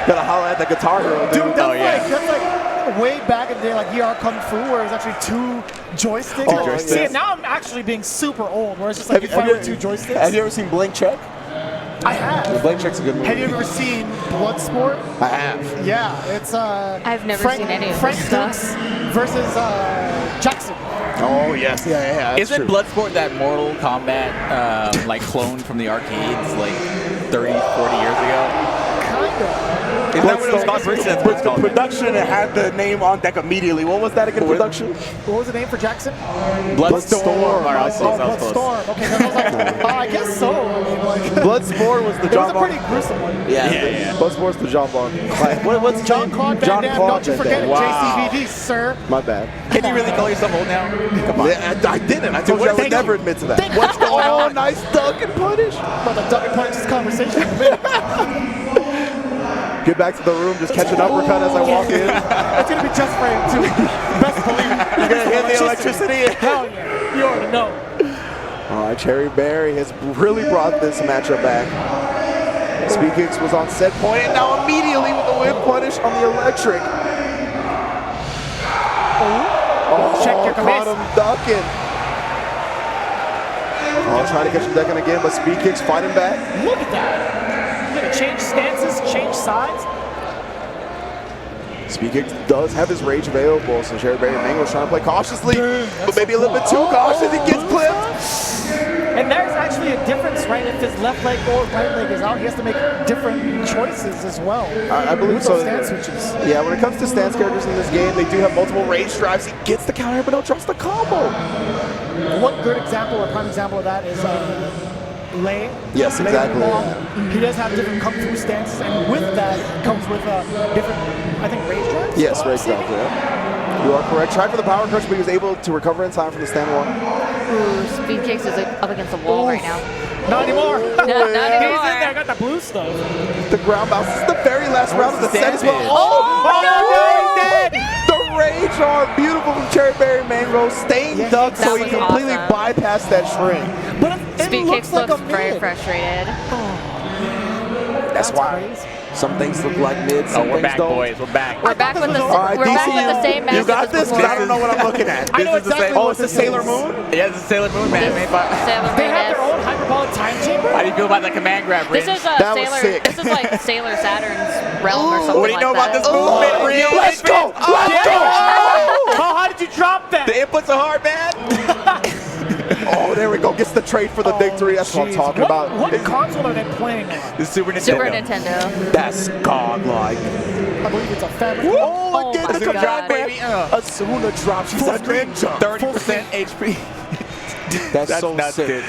Speaker 4: Gotta holler at the Guitar Hero, dude.
Speaker 3: Dude, that's
Speaker 2: yeah.
Speaker 3: like way back in the day, like ER Kung Fu, where it was actually 2 joysticks.
Speaker 4: Oh, yeah.
Speaker 3: See, now I'm actually being super old, where it's just like you
Speaker 4: Have
Speaker 3: fight
Speaker 4: you-
Speaker 3: with 2 joysticks.
Speaker 4: Have you ever seen Blank Check?
Speaker 3: I have.
Speaker 4: Blank Check's a good movie.
Speaker 3: Have you ever seen Bloodsport?
Speaker 4: I have.
Speaker 3: Yeah, it's
Speaker 1: I've never
Speaker 3: Frank,
Speaker 1: seen any of
Speaker 3: Frank
Speaker 1: this
Speaker 3: Dux
Speaker 1: stuff.
Speaker 3: versus Jackson.
Speaker 4: Oh, yes. Yeah. That's
Speaker 2: Isn't
Speaker 4: true.
Speaker 2: Bloodsport that Mortal Kombat like clone from the arcades like 30, 40 years ago?
Speaker 3: Kinda.
Speaker 2: Isn't that what it was called? Pretty sure that's what it's
Speaker 4: The
Speaker 2: called.
Speaker 4: production, it had the name on deck immediately. What was that again? Production?
Speaker 3: What was the name for Jackson?
Speaker 2: Bloodstorm. All right, I was close, I was close.
Speaker 3: Bloodstorm. Okay, then I was like, I guess so. I mean, like,
Speaker 4: Bloodsport was the
Speaker 3: it was a
Speaker 4: Jawbone.
Speaker 3: pretty gruesome one.
Speaker 2: Yeah.
Speaker 4: Bloodsport's the Jawbone. Like, what's his
Speaker 3: John
Speaker 4: name?
Speaker 3: Claude Van
Speaker 4: John
Speaker 3: Damme,
Speaker 4: Claude
Speaker 3: don't you
Speaker 4: Van
Speaker 3: forget it,
Speaker 4: Damme. Wow.
Speaker 3: JCVD, sir.
Speaker 4: My bad.
Speaker 2: Can you really call yourself old now? Come on.
Speaker 4: Yeah, I didn't. I told you I would
Speaker 3: Thank
Speaker 4: never
Speaker 3: you.
Speaker 4: admit to that.
Speaker 3: Thank you.
Speaker 4: What's going on? Nice duck and punish.
Speaker 3: I'm about to duck and punch this conversation in a minute.
Speaker 4: Get back to the room, just catch an uppercut as I walk in.
Speaker 3: It's gonna be just for him too. Best believe it.
Speaker 4: You're gonna hit the electricity.
Speaker 3: Hell yeah. You already know.
Speaker 4: All right, Cherry Berry has really brought this matchup back. Speed Kicks was on set point, and now immediately with the whip punish on the electric. Oh,
Speaker 3: Check your
Speaker 4: caught
Speaker 3: miss.
Speaker 4: him ducking. Oh, trying to catch him ducking again, but Speed Kicks fighting back.
Speaker 3: Look at that. You gotta change stances, change sides.
Speaker 4: Speed Kicks does have his rage available, so Cherry Berry Mango's trying to play cautiously, but maybe a little bit too cautious. He gets clipped.
Speaker 3: And there's actually a difference, right? If his left leg or right leg is out, he has to make different choices as well.
Speaker 4: I believe
Speaker 3: with
Speaker 4: so.
Speaker 3: those stance switches.
Speaker 4: Yeah, when it comes to stance characters in this game, they do have multiple rage drives. He gets the counter, but don't trust the combo.
Speaker 3: One good example or prime example of that is Lei.
Speaker 4: Yes,
Speaker 3: Lei
Speaker 4: exactly,
Speaker 3: Wong.
Speaker 4: yeah.
Speaker 3: He does have different kung fu stances, and with that comes with different, I think, rage drives.
Speaker 4: Yes, rage drives, yeah. You are correct. Tried for the power crush, but he was able to recover in time from the stand one.
Speaker 1: Ooh, Speed Kicks is like, up against the wall right now.
Speaker 3: Not anymore.
Speaker 1: Not
Speaker 3: He's in there,
Speaker 1: anymore.
Speaker 3: got the blue stuff.
Speaker 4: The ground bounce. This is the very last round of the set as well.
Speaker 2: damage?
Speaker 3: Oh, no, he's dead.
Speaker 4: The rage arm, beautiful from Cherry Berry Mango, staying
Speaker 3: Yeah,
Speaker 4: duck, so
Speaker 1: that
Speaker 4: he
Speaker 1: was
Speaker 4: completely
Speaker 1: awesome.
Speaker 4: bypassed that shrink.
Speaker 3: But it
Speaker 1: Speed
Speaker 3: looks
Speaker 1: Kicks
Speaker 3: like
Speaker 1: looks
Speaker 3: a
Speaker 1: very
Speaker 3: mid.
Speaker 1: frustrated.
Speaker 4: That's why
Speaker 3: crazy.
Speaker 4: some things look like mid,
Speaker 2: Oh,
Speaker 4: some
Speaker 2: we're
Speaker 4: things
Speaker 2: back,
Speaker 4: don't.
Speaker 2: boys. We're back.
Speaker 1: We're back with the
Speaker 4: All right,
Speaker 1: we're back with the
Speaker 4: DCU,
Speaker 1: same match.
Speaker 4: you got this? Because I don't know what I'm looking at.
Speaker 3: I know
Speaker 2: This is the
Speaker 3: exactly
Speaker 2: same-
Speaker 3: what
Speaker 4: Oh, it's the
Speaker 3: this
Speaker 4: Sailor
Speaker 3: is.
Speaker 4: Moon?
Speaker 2: Yeah, it's a Sailor Moon, man. Made by-
Speaker 1: Sailor
Speaker 3: They have their
Speaker 1: Moon.
Speaker 3: own hyperbolic time chamber?
Speaker 2: How do you feel about the command grab, Rich?
Speaker 1: This is
Speaker 4: That was
Speaker 1: Sailor.
Speaker 4: sick.
Speaker 1: This is like Sailor Saturn's realm or something
Speaker 2: What do you know
Speaker 1: like
Speaker 2: about
Speaker 1: that.
Speaker 2: this movement, Rio?
Speaker 4: Let's go! Let's go!
Speaker 3: Oh, how did you drop that?
Speaker 2: The inputs are hard, man.
Speaker 4: Oh, there we go. Gets the trade for the victory. That's what I'm
Speaker 3: Jeez.
Speaker 4: talking
Speaker 3: What
Speaker 4: about.
Speaker 3: console are they playing on?
Speaker 2: The Super Nintendo.
Speaker 1: Super Nintendo.
Speaker 4: That's godlike.
Speaker 3: I believe it's a family.
Speaker 4: Oh, again,
Speaker 1: my
Speaker 4: the
Speaker 1: God.
Speaker 4: command grab.
Speaker 2: Baby,
Speaker 4: Asuna drops. She's a ninja.
Speaker 2: 30% HP.
Speaker 4: That's so
Speaker 2: nuts,
Speaker 4: sick.
Speaker 2: dude.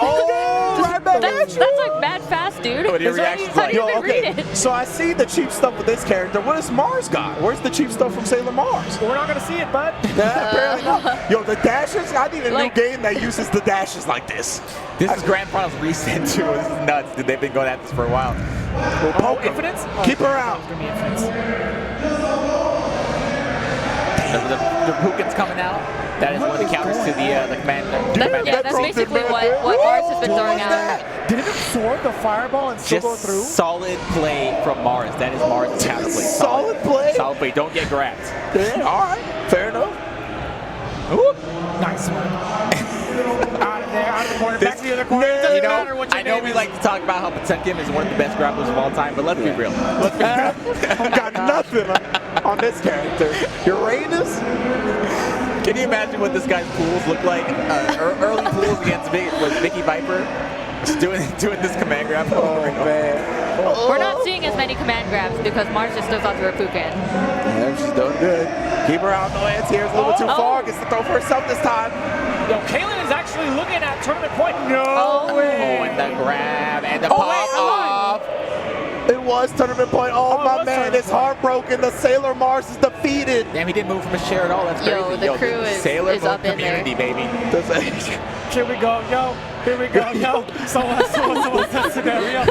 Speaker 4: Oh, right back at
Speaker 1: That's
Speaker 4: you.
Speaker 1: like mad fast, dude.
Speaker 2: What are your
Speaker 1: Is that-
Speaker 2: reactions
Speaker 1: how
Speaker 2: like?
Speaker 1: do you
Speaker 4: Yo,
Speaker 1: even read
Speaker 4: okay,
Speaker 1: it?
Speaker 4: so I see the cheap stuff with this character. What does Mars got? Where's the cheap stuff from Sailor Mars?
Speaker 3: We're not going to see it, bud.
Speaker 4: Nah, apparently not. Yo, the dashes, I need a
Speaker 1: Like-
Speaker 4: new game that uses the dashes like this.
Speaker 2: This is Grand Finals Reset, too. This is nuts, dude. They've been going at this for a while.
Speaker 4: We'll
Speaker 3: Oh,
Speaker 4: poke 'em.
Speaker 3: Infinites?
Speaker 4: Keep her out.
Speaker 3: It's going to be Infinites.
Speaker 2: The Pukin's coming out. That is one of the counters to the command.
Speaker 1: That's basically what Mars has been throwing out.
Speaker 3: Did it absorb the fireball and still go
Speaker 2: Just
Speaker 3: through?
Speaker 2: solid play from Mars. That is Mars' counter play.
Speaker 4: Solid play?
Speaker 2: Solid play. Don't get grabbed.
Speaker 4: Yeah, all right, fair enough.
Speaker 2: Ooh.
Speaker 3: Nice one. Out of there, out of the corner, back to the other corner. It doesn't matter what your
Speaker 2: I know
Speaker 3: name
Speaker 2: we
Speaker 3: is.
Speaker 2: like to talk about how Potemkin is one of the best grapplers of all time, but let's be real. Let's be real.
Speaker 4: Got nothing on this character. Uranus?
Speaker 2: Can you imagine what this guy's pools look like? Early pools against Vicky Viper, just doing this command grab.
Speaker 4: Oh, man.
Speaker 1: We're not seeing as many command grabs because Mars just throws out the Rapukin.
Speaker 4: Yeah, she's doing good. Keep her out, no hands here. It's a little bit too far. Gets to throw for herself this time.
Speaker 3: Yo, Kaylin is actually looking at tournament point. No
Speaker 2: Oh,
Speaker 3: way.
Speaker 2: and the grab and the
Speaker 3: Oh,
Speaker 2: pop
Speaker 3: wait,
Speaker 2: off.
Speaker 4: It was tournament point. Oh,
Speaker 3: it
Speaker 4: my
Speaker 3: was
Speaker 4: man
Speaker 3: tournament
Speaker 4: is heartbroken. The Sailor Mars is defeated.
Speaker 2: Damn, he didn't move from his chair at all. That's crazy.
Speaker 1: Yo, the crew is
Speaker 2: Sailor
Speaker 1: up
Speaker 2: Moon
Speaker 1: in
Speaker 2: community, baby.
Speaker 3: Here we go, yo. Here we go, yo. So what's that scenario?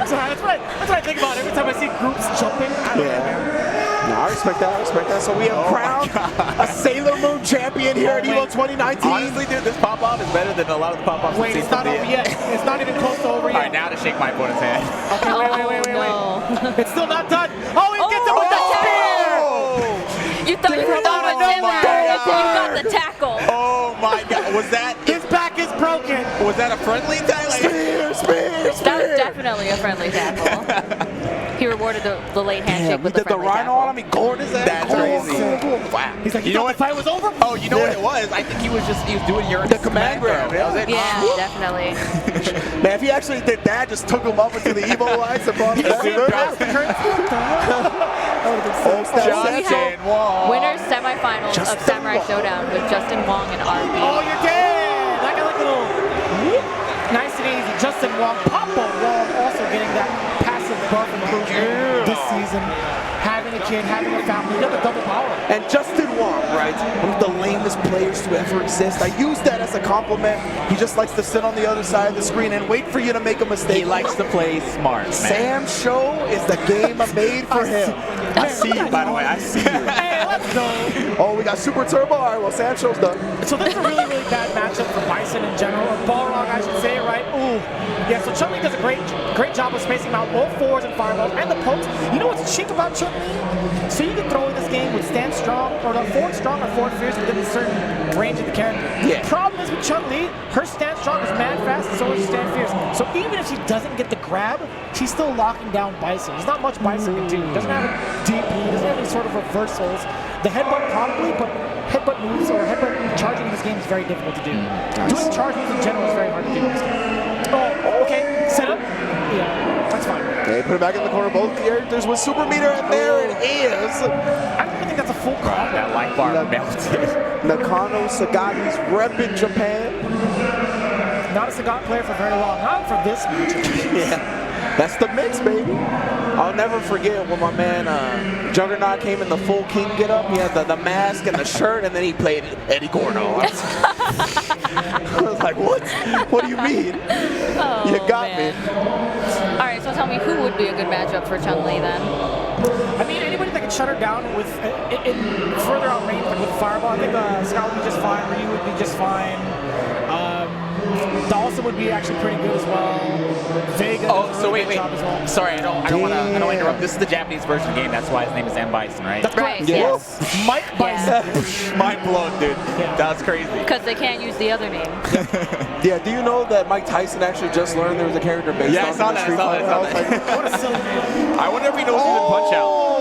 Speaker 3: So that's what I think about every time I see groups jumping. I don't know, man.
Speaker 4: No, I respect that. I respect that. So we have crowned a Sailor Moon champion here at EVO 2019.
Speaker 2: Honestly, dude, this pop-off is better than a lot of the pop-offs
Speaker 3: Wait,
Speaker 2: we've
Speaker 3: it's
Speaker 2: seen
Speaker 3: not
Speaker 2: from
Speaker 3: over
Speaker 2: the-
Speaker 3: yet. It's not even close to over
Speaker 2: All right,
Speaker 3: yet.
Speaker 2: now to shake my opponent's hand.
Speaker 3: Okay, wait.
Speaker 1: No.
Speaker 3: It's still not done. Oh, he gets him with the spear!
Speaker 1: You thought you were done with him there. You got the tackle.
Speaker 2: Oh my God, was that
Speaker 3: His back is broken.
Speaker 2: a friendly tag?
Speaker 4: Spear.
Speaker 1: That was definitely a friendly tackle. He rewarded the late handshake
Speaker 4: He
Speaker 1: with the
Speaker 4: did the
Speaker 1: friendly
Speaker 4: rhino on
Speaker 1: tackle.
Speaker 4: him. He gored his ass.
Speaker 2: That's crazy. Wow.
Speaker 3: He's like,
Speaker 2: you know
Speaker 3: the
Speaker 2: what?
Speaker 3: fight was over?
Speaker 2: Oh, you know what it was? I think he was doing your
Speaker 4: The command grab,
Speaker 2: That was it.
Speaker 1: Yeah, definitely.
Speaker 4: Man, if he actually did that, just took him up into the Evo lights and brought him
Speaker 3: See,
Speaker 4: back.
Speaker 3: that's the current.
Speaker 2: Justin Wong.
Speaker 1: Winners semifinals of
Speaker 4: Justin
Speaker 1: Samurai
Speaker 4: Wong.
Speaker 1: Showdown with Justin Wong and RB.
Speaker 3: Oh, you're dead! I got like a little nice and easy. Justin Wong, Papa Wong also getting that passive buff improvement this season. Having a kid, having a family, you got the double power.
Speaker 4: And Justin Wong, right? One of the lamest players to ever exist. I use that as a compliment. He just likes to sit on the other side of the screen and wait for you to make a mistake.
Speaker 2: He likes to play smart, man.
Speaker 4: Sam Show is the game made for him.
Speaker 2: I see you, by the way. I see you.
Speaker 3: Hey, let's go.
Speaker 4: Oh, we got Super Turbo. All right, well, Sam Show's done.
Speaker 3: So this is a really, really bad matchup for Bison in general, or Balrog, I should say, right? Ooh. Yeah, so Chun-Li does a great job of spacing out both fours and fireballs and the pokes. You know what's chic about Chun-Li? So you can throw in this game with stand strong, or the forward strong or forward fierce within a certain range of the character.
Speaker 2: Yeah.
Speaker 3: The problem is with Chun-Li, her stand strong is mad fast, and so is stand fierce. So even if she doesn't get the grab, she's still locking down Bison. There's not much Bison can do. Doesn't have a DP, doesn't have any sort of reversals. The headbutt probably, but headbutt moves or headbutt charging in this game is very difficult to do. Doing charge moves in general is very hard to do in this game. Oh, okay. Set up? Yeah, that's fine.
Speaker 4: They put it back in the corner. Both characters with super meter, and there it is.
Speaker 3: I don't even think that's a full combo.
Speaker 2: That light bar
Speaker 4: No.
Speaker 2: melted.
Speaker 4: Nakano Sagati's repping Japan.
Speaker 3: Not a Sagat player for very long. Not for this match.
Speaker 4: Yeah. That's the mix, baby. I'll never forget when my man Juggernaut came in the full King get-up. He had the mask and the shirt, and then he played Eddie Gordo. I was like, what? What do you mean?
Speaker 1: Oh,
Speaker 4: You got
Speaker 1: man. All right, so tell me who would be a good matchup for Chun-Li then?
Speaker 3: I mean, anybody that can shut her down with in further out range, like with Fireball, I think Scott would be just fine. Ryu would be just fine. Dawson would be actually pretty good as well. Vega
Speaker 2: Oh,
Speaker 3: does a
Speaker 2: so
Speaker 3: really
Speaker 2: wait.
Speaker 3: good job as well.
Speaker 2: Sorry, I don't want to interrupt. This is the Japanese version of the game. That's why his name is M. Bison, right?
Speaker 3: That's correct.
Speaker 1: Right, yes.
Speaker 3: Mike Bison.
Speaker 2: Mind blown, dude.
Speaker 3: Yeah.
Speaker 2: That was crazy.
Speaker 1: Because they can't use the other name.
Speaker 4: Yeah, do you know that Mike Tyson actually just learned there was a character based
Speaker 2: Yeah, I
Speaker 4: on
Speaker 2: saw
Speaker 4: the
Speaker 2: that, I
Speaker 4: Street
Speaker 2: saw that,
Speaker 4: Fighter?
Speaker 2: I
Speaker 4: I was
Speaker 2: saw
Speaker 4: like,
Speaker 3: What a silly name.
Speaker 2: I wonder if he knows he's in Punch Out.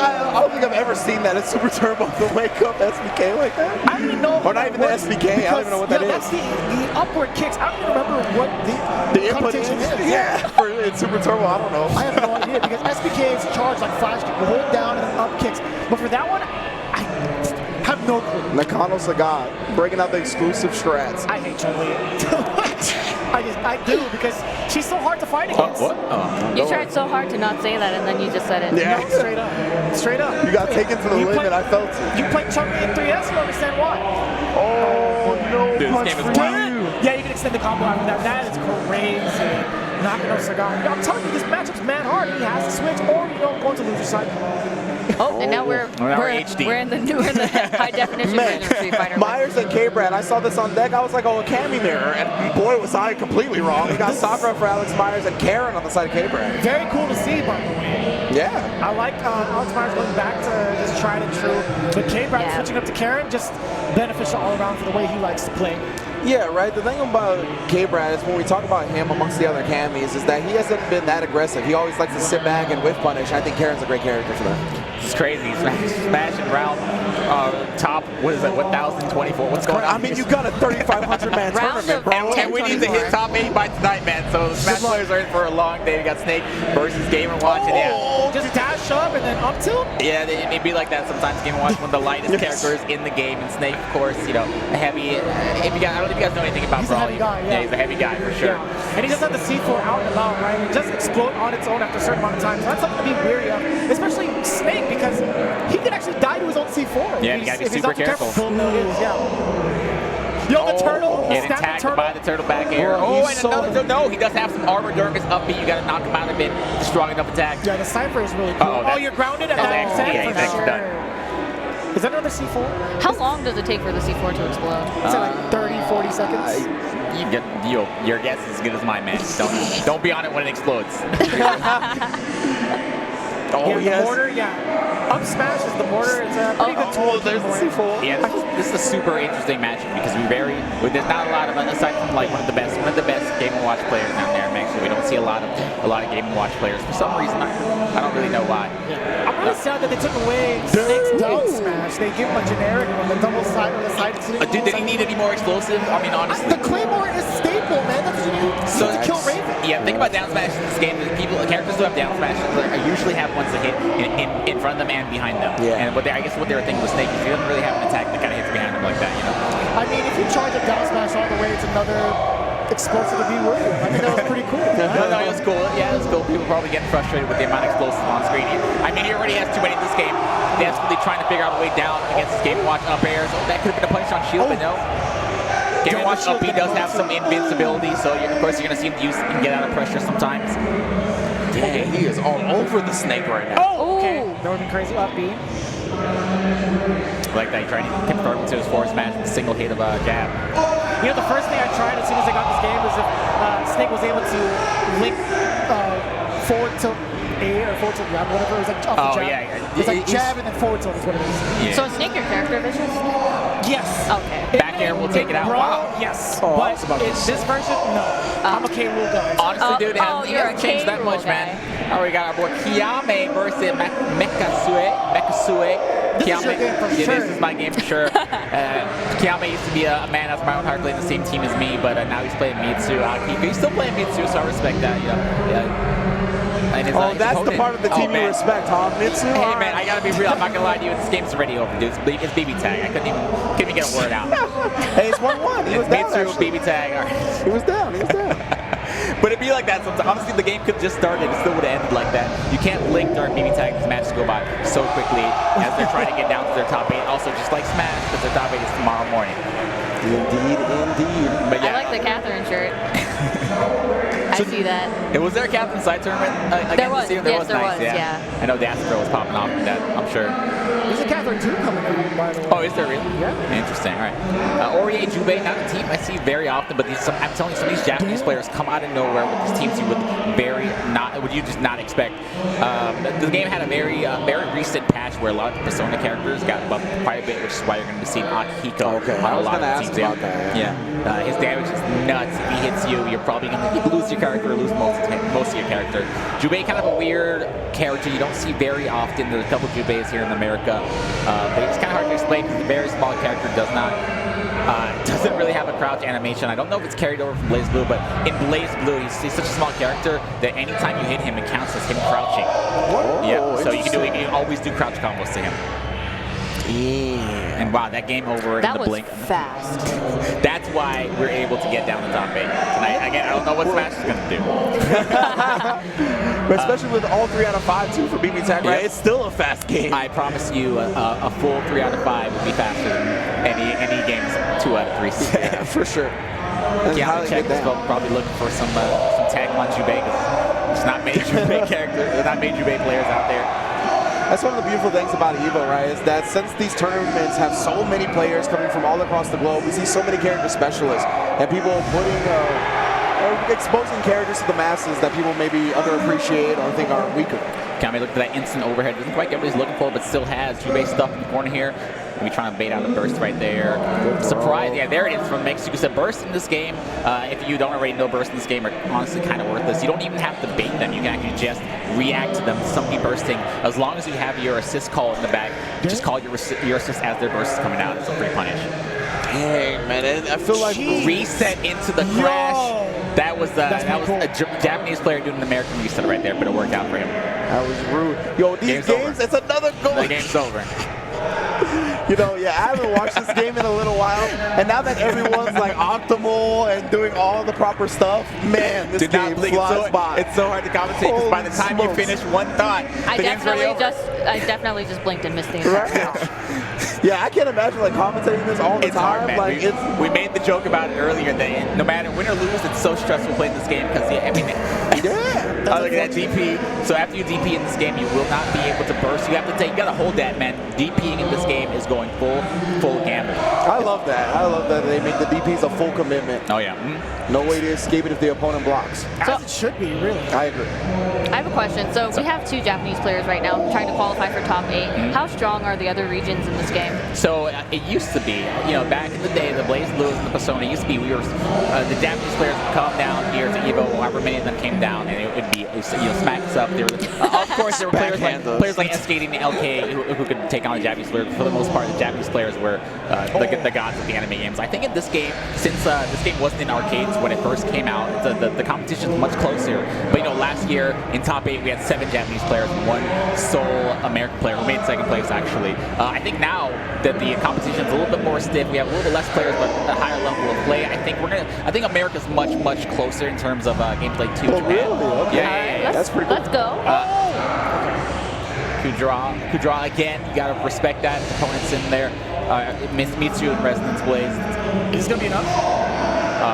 Speaker 4: I don't think I've ever seen that in Super Turbo, the wake up SBK like that.
Speaker 3: I don't even know.
Speaker 4: Or not even the SBK. I don't even know what that
Speaker 3: That's
Speaker 4: is.
Speaker 3: the upward kicks. I don't even remember what
Speaker 4: The input is?
Speaker 3: connotation is.
Speaker 4: Yeah, for in Super Turbo, I don't know.
Speaker 3: I have no idea because SBK's charge like flash kick, hold down and then up kicks. But for that one, I have no clue.
Speaker 4: Nakano Sagat breaking out the exclusive strats.
Speaker 3: I hate Chun-Li. I do because she's so hard to fight against.
Speaker 2: What? Oh.
Speaker 1: You tried so hard to not say that, and then you just said it.
Speaker 4: Yeah.
Speaker 3: No, straight up. Straight up.
Speaker 4: You got taken to the
Speaker 3: You
Speaker 4: limit.
Speaker 3: play-
Speaker 4: I felt it.
Speaker 3: You play Chun-Li in 3S, you understand why.
Speaker 4: Oh, no
Speaker 2: Dude, this
Speaker 4: punch
Speaker 2: game is
Speaker 4: for
Speaker 2: wild.
Speaker 4: you.
Speaker 3: Yeah, you can extend the combo after that. That is crazy. knocking up Cigar. I'm telling you, this matchup's man hard. He has to switch, or go into loser side.
Speaker 1: Oh, and now we're
Speaker 2: HD.
Speaker 1: We're in the high definition version of Street Fighter.
Speaker 4: Myers and K-Brad, I saw this on deck. I was like, oh, a Cammy mirror. And boy, was I completely wrong. We got Sakura for Alex Myers and Karen on the side of K-Brad.
Speaker 3: Very cool to see, by the way.
Speaker 4: Yeah.
Speaker 3: I like Alex Myers going back to just tried and true. But K-Brad switching up to Karen, just beneficial all around for the way he likes to play.
Speaker 4: Yeah, right. The thing about K-Brad is when we talk about him amongst the other Cammies is that he hasn't been that aggressive. He always likes to sit back and whiff punish. I think Karen's a great character for that.
Speaker 2: It's crazy. Smashing round top, what is it, 1,024? What's going on?
Speaker 4: I mean, you got a 3,500 man tournament, bro.
Speaker 2: And we need to hit top 8 by tonight, man. So the Smash players are in for a long day. We got Snake versus Game & Watch.
Speaker 3: Oh, just dash up and then up tilt?
Speaker 2: Yeah, it'd be like that sometimes. Game & Watch, one of the lightest characters in the game. And Snake, of course, you know, a heavy. I don't know if you guys know anything about Brawl.
Speaker 3: Yeah,
Speaker 2: he's a heavy guy for sure.
Speaker 3: Yeah. And he doesn't have the C4 out and about, right? It just explode on its own after a certain amount of time. So that's something to be wary of, especially Snake, because he could actually die to his own C4.
Speaker 2: Yeah, you gotta be super careful.
Speaker 3: Yo, the turtle.
Speaker 2: Getting tagged by the turtle back air. Oh, and another. No, he does have some armor during his up B. You gotta knock him out a bit. Strong enough attack.
Speaker 3: Yeah, the Cypher is really cool. Oh, you're grounded at that percent?
Speaker 2: Yeah, he's actually done.
Speaker 3: Is that another C4?
Speaker 1: How long does it take for the C4 to explode?
Speaker 3: It's like 30, 40 seconds.
Speaker 2: Your guess is as good as mine, man. Don't be on it when it explodes.
Speaker 3: The mortar, Up smash is the mortar. It's a pretty good tool.
Speaker 4: There's the C4.
Speaker 2: Yeah, this is a super interesting matchup because there's not a lot of, aside from like one of the best Game & Watch players down there. Actually, we don't see a lot of Game & Watch players for some reason. I don't really know why.
Speaker 3: I'm really sad that they took away Snake's down smash. They give him a generic one, the double side on the side.
Speaker 2: Dude, did he need any more explosive? I mean, honestly.
Speaker 3: The Claymore is staple, man. That's what you need. So to kill Raven.
Speaker 2: Yeah, think about down smash in this game. Characters who have down smashes usually have ones that hit in front of them and behind them. Yeah. And I guess what they were thinking was Snake, if he doesn't really have an attack that kind of hits behind him like that, you know.
Speaker 3: I mean, if you charge a down smash all the way, it's another explosive to be worth it. I think that was pretty cool.
Speaker 2: No, it was cool. Yeah, it was cool. People probably getting frustrated with the amount of explosives on screen. I mean, he already has too many in this game. Desperately trying to figure out a way down against this Game & Watch up airs. Oh, that could have been a punish on shield, but no. Game & Watch up B does have some invincibility, so of course you're going to see him use it and get out of pressure sometimes.
Speaker 4: Dang, he is all over the Snake right now.
Speaker 3: Oh, okay. That would be crazy. Up B.
Speaker 2: Like that, trying to confirm to his force match with a single hit of a jab.
Speaker 3: You know, the first thing I tried as soon as I got this game was if Snake was able to link forward tilt A or forward tilt jab, whatever. It was like off the jab. It's like jab and then forward tilt is what it is.
Speaker 2: Yeah.
Speaker 1: So is Snake your character, Vicious?
Speaker 3: Yes.
Speaker 1: Okay.
Speaker 2: Back air will take it out. Wow.
Speaker 3: Yes.
Speaker 4: Oh,
Speaker 3: but in this version, no. I'm a K Rule guy.
Speaker 2: Honestly, dude, it
Speaker 1: you're
Speaker 2: hasn't changed that much,
Speaker 1: guy.
Speaker 2: man. Oh, we got our boy Kiame versus Mekasue.
Speaker 3: This is your game for sure.
Speaker 2: This is my game for sure. Kiame used to be a man of my own heart, playing the same team as me, but now he's playing Mitsu. He's still playing Mitsu, so I respect that. You know.
Speaker 4: That's the part of the team you respect, huh? Mitsu?
Speaker 2: Hey, man, I gotta be real. I'm not gonna lie to you. This game's already over, dude. It's BB Tag. I couldn't even get a word out.
Speaker 4: Hey, it's 1-1. He was down,
Speaker 2: Mitsu, BB Tag. All right.
Speaker 4: He was down.
Speaker 2: But it'd be like that sometimes. Honestly, the game could just start and it still would have ended like that. You can't blink during BB Tag. These matches go by so quickly as they're trying to get down to their top 8. Also, just like Smash, because their top 8 is tomorrow morning.
Speaker 4: Indeed.
Speaker 2: But yeah.
Speaker 1: I like the Catherine shirt. I see that.
Speaker 2: Was there a Catherine side tournament
Speaker 1: There was.
Speaker 2: There
Speaker 1: Yes,
Speaker 2: was.
Speaker 1: there
Speaker 2: Nice,
Speaker 1: was. Yeah.
Speaker 2: I know the Astro was popping off with that, I'm sure.
Speaker 3: There's a Catherine 2 coming in, by the way.
Speaker 2: Oh, is there really?
Speaker 3: Yeah.
Speaker 2: Interesting. All right. Aurier, Jubei, not a team I see very often, but I'm telling you, some of these Japanese players come out of nowhere with these teams you would you just not expect. The game had a very recent patch where a lot of the Persona characters got buffed quite a bit, which is why you're going to be seeing Akihiko on a lot of the teams. Yeah. His damage is nuts. If he hits you, you're probably going to lose your character or lose most of your character. Jubei, kind of a weird character you don't see very often. There's a couple Jubeis here in America, but it's kind of hard to explain because the very small character doesn't really have a crouch animation. I don't know if it's carried over from BlazBlue, but in BlazBlue, he's such a small character that anytime you hit him, it counts as him crouching.
Speaker 4: Whoa,
Speaker 2: yeah, so you can always do crouch combos to him. Yeah. And wow, that game over in the blink.
Speaker 1: That was fast.
Speaker 2: That's why we're able to get down the top 8 tonight. Again, I don't know what Smash is going to do.
Speaker 4: But especially with all 3 out of 5 too for BB Tag, right? It's still a fast game.
Speaker 2: I promise you, a full 3 out of 5 would be faster than any games 2 out of 3.
Speaker 4: Yeah, for sure.
Speaker 2: Yeah, check this. Probably looking for some attack on Jubei, because there's not many Jubei characters, there's not many Jubei players out there.
Speaker 4: That's one of the beautiful things about EVO, right, is that since these tournaments have so many players coming from all across the globe, we see so many character specialists and people putting, or exposing characters to the masses that people maybe underappreciate or think are weaker.
Speaker 2: Kame looked at that instant overhead. Doesn't quite get what he's looking for, but still has Jubei stuck in the corner here. Maybe trying to bait out a burst right there. Surprise. Yeah, there it is from Mexico. So burst in this game, if you don't already know burst in this game, are honestly kind of worthless. You don't even have to bait them. You can actually just react to them, somebody bursting. As long as you have your assist call in the back, just call your assist as their burst is coming out. It's a free punish.
Speaker 4: Dang, man. I feel like
Speaker 2: reset into the crash. That was a Japanese player doing an American reset right there, but it worked out for him.
Speaker 4: That was rude. Yo, these games, it's another goal.
Speaker 2: The game's over.
Speaker 4: You know, yeah, I haven't watched this game in a little while, and now that everyone's like optimal and doing all the proper stuff, man, this game flies by.
Speaker 2: It's so hard to commentate because by the time you finish one thought, the game's already over.
Speaker 1: I definitely just blinked and missed the entire
Speaker 4: Right. Yeah, I can't imagine like commentating this all the
Speaker 2: it's
Speaker 4: time.
Speaker 2: Hard, man.
Speaker 4: Like,
Speaker 2: we made the joke about it earlier that no matter win or lose, it's so stressful playing this game because I mean, look at that DP. So after you DP in this game, you will not be able to burst. You have to take. You gotta hold that, man. DPing in this game is going full gamble.
Speaker 4: I love that. I love that they make the DPs a full commitment.
Speaker 2: Oh yeah.
Speaker 4: No way to escape it if the opponent blocks.
Speaker 3: As it should be, really.
Speaker 4: I agree.
Speaker 1: I have a question. So we have 2 Japanese players right now trying to qualify for top 8. How strong are the other regions in this game?
Speaker 2: So it used to be, you know, back in the day, the Blaze Blues and the Persona used to be, we were, the Japanese players would come down here to EVO, however many of them came down, and it would be, you know, smack us up. There were, of course, there were players like SKD and LK who could take on the Japanese players. For the most part, the Japanese players were the gods of the anime games. I think in this game, since this game wasn't in arcades when it first came out, the competition is much closer. But you know, last year in top 8, we had 7 Japanese players and 1 sole American player who made second place. Actually, I think now that the competition is a little bit more stiff, we have a little bit less players, but a higher level of play. I think America's much closer in terms of gameplay to Japan.
Speaker 4: Really? Okay.
Speaker 2: Yeah.
Speaker 4: That's pretty cool.
Speaker 1: Let's go.
Speaker 2: Kudra again. You gotta respect that. Opponents in there. Mitsu and Resonance Blaze.
Speaker 3: Is this gonna be enough?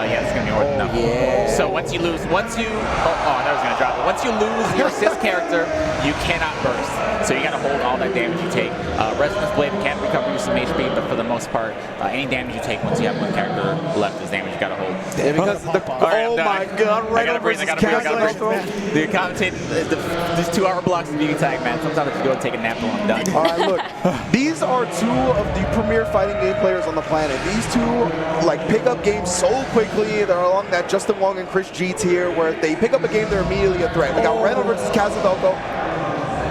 Speaker 2: Yeah, it's gonna be more than enough.
Speaker 4: Yeah.
Speaker 2: So once you lose, that was gonna drop it. Once you lose your assist character, you cannot burst. So you gotta hold all that damage you take. Resonance Blade can't recover you some HP, but for the most part, any damage you take once you have one character left is damage you gotta hold.
Speaker 4: Yeah, because oh my God,
Speaker 2: I gotta breathe. The commentating, these 2-hour blocks of beauty tag, man. Sometimes if you go and take a nap, I'm done.
Speaker 4: All right, look, these are 2 of the premier fighting game players on the planet. These 2 like pick up games so quickly. They're along that Justin Wong and Chris G tier where if they pick up a game, they're immediately a threat. We got Reno versus Kazunoko.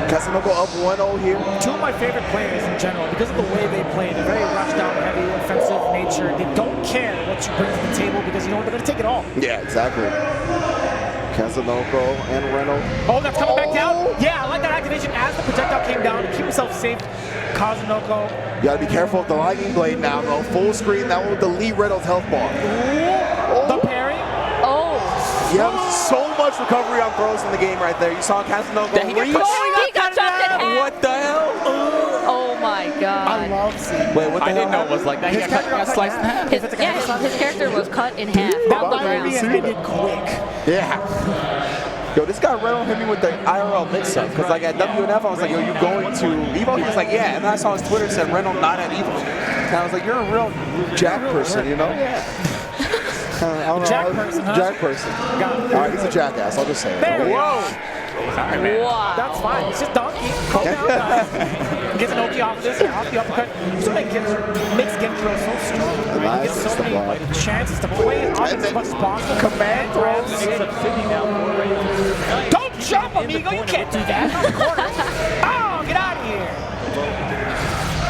Speaker 4: Kazunoko up 1-0 here.
Speaker 3: 2 of my favorite players in general because of the way they play. They're very rushed down, heavy, offensive nature. They don't care what you bring to the table because you know they're going to take it all.
Speaker 4: Yeah, exactly. Kazunoko and Reno.
Speaker 3: Oh, that's coming back down? Yeah, I like that activation as the projectile came down to keep himself safe. Kazunoko.
Speaker 4: You gotta be careful of the lightning blade now, bro. Full screen, that will delete Reno's health bar.
Speaker 3: The parry.
Speaker 1: Oh.
Speaker 4: You have so much recovery on throws in the game right there. You saw Kazunoko reach.
Speaker 1: He got chopped in half.
Speaker 2: What the hell?
Speaker 1: Oh my God.
Speaker 3: I love seeing.
Speaker 4: Wait, what the
Speaker 2: I
Speaker 4: hell
Speaker 2: didn't know it was like that. He got sliced in half.
Speaker 1: His character was cut in half on the ground.
Speaker 3: ended quick.
Speaker 4: Yeah. Yo, this guy Reno hit me with the IRL mix-up. Because like at WNF, I was like, yo, you going to EVO? He was like, yeah. And then I saw his Twitter said Reno not at EVO. And I was like, you're a real Jack person, you know? Yeah.
Speaker 3: Jack person, huh?
Speaker 4: Jack person. All right, he's a jackass. I'll just say it.
Speaker 3: There we go.
Speaker 2: Sorry, man.
Speaker 1: Wow.
Speaker 3: That's fine. It's just donkey. Calm down, guys. Gets an Oki off this, off the uppercut. So that makes Genpro so strong. Right? He gets so many chances to play it on as much as possible. Command throws. Don't jump, amigo. You can't do that. Not the corner. Oh, get out of here.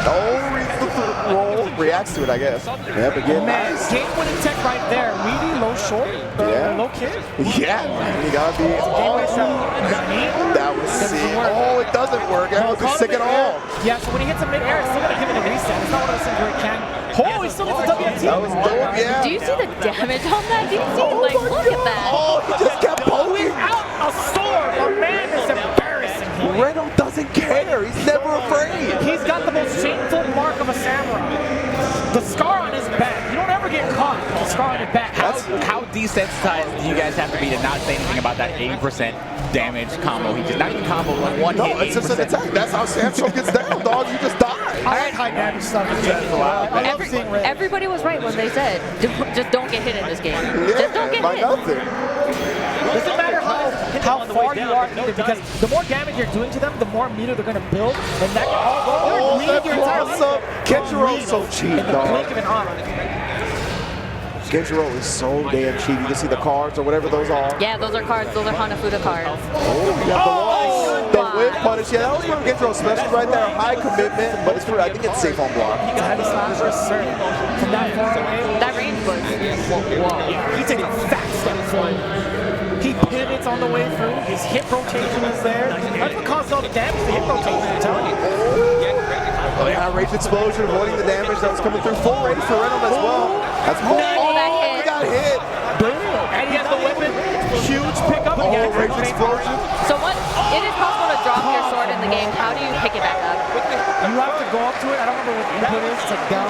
Speaker 4: Oh, roll. Reacts to it, I guess. Yep, again.
Speaker 3: Man,
Speaker 4: Nice.
Speaker 3: game-winning tech right there. Weedy, low short, low kick.
Speaker 4: Yeah, man, you gotta be. That was sick. Oh, it doesn't work. That wasn't sick at all.
Speaker 3: Yeah, so when he hits a mid-air, it's still gonna give it a reset. It's not one of those things where it can. Oh, he still gets a WT.
Speaker 4: That was dope, yeah.
Speaker 1: Do you see the damage on that? Do you see, like, look at that.
Speaker 4: Oh, he just kept poking.
Speaker 3: Out a sword. A man is embarrassing.
Speaker 4: Reno doesn't care. He's never afraid.
Speaker 3: He's got the most shameful mark of a samurai. The scar on his back. You don't ever get caught with the scar on your back.
Speaker 2: How decent desensitized do you guys have to be to not say anything about that 80% damage combo? He just, not even combo, like one
Speaker 4: No,
Speaker 2: hit,
Speaker 4: it's just an
Speaker 2: 80%.
Speaker 4: attack. That's how Samsho gets down, dog. You just die.
Speaker 3: I like high damage stuff in general. I love seeing Ray.
Speaker 1: Everybody was right when they said, just don't get hit in this game. Just don't get
Speaker 4: by
Speaker 1: hit.
Speaker 4: nothing.
Speaker 3: Doesn't matter how far you are either, because the more damage you're doing to them, the more meter they're going to build, and that can all go.
Speaker 4: Oh,
Speaker 3: They're
Speaker 4: that
Speaker 3: reading your entire
Speaker 4: cross-up. Kenshiro is so cheap,
Speaker 3: in the
Speaker 4: dog.
Speaker 3: blink of an eye.
Speaker 4: Kenshiro is so damn cheap. You can see the cards or whatever those are.
Speaker 1: Yeah, those are cards. Those are Hanafuda cards.
Speaker 4: Oh, you have the whip punish. Yeah, that was one of Kenshiro specials right there. High commitment, but it's pretty, I think it's safe on block.
Speaker 3: It's a heavy smash for certain. From that far away,
Speaker 1: That range was, whoa.
Speaker 3: he takes a fat step forward. He pivots on the way through. His hip rotation is there. That's what caused all the damage, the hip rotation, I'm telling you.
Speaker 4: Oh yeah, Rage Explosion avoiding the damage that was coming through. Full rage for Reynolds as well. That's cool.
Speaker 1: that hit.
Speaker 4: He got hit.
Speaker 3: Boom. And he has the weapon. Huge pickup.
Speaker 4: Oh, Rage Explosion.
Speaker 1: So what? It is possible to drop your sword in the game. How do you pick it back up?
Speaker 3: You have to go up to it. I don't remember what the input is. It's like down.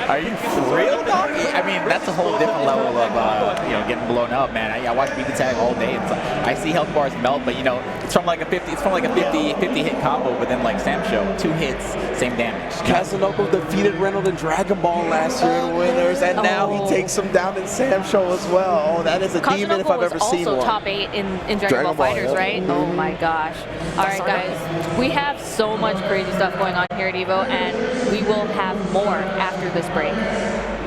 Speaker 2: Are you for real, dog? I mean, that's a whole different level of getting blown up, man. I watch BB Tag all day. It's like, I see health bars melt, but it's from like a 50 hit combo. But then like Samsho, 2 hits, same damage.
Speaker 4: Kazunoko defeated Reynolds in Dragon Ball last year in winners, and now he takes him down in Samsho as well. Oh, that is a demon if I've ever seen
Speaker 1: also
Speaker 4: one.
Speaker 1: top 8 in Dragon Ball FighterZ,
Speaker 4: yeah.
Speaker 1: right? Oh my gosh. All right, guys. We have so much crazy stuff going on here at EVO, and we will have more after this break.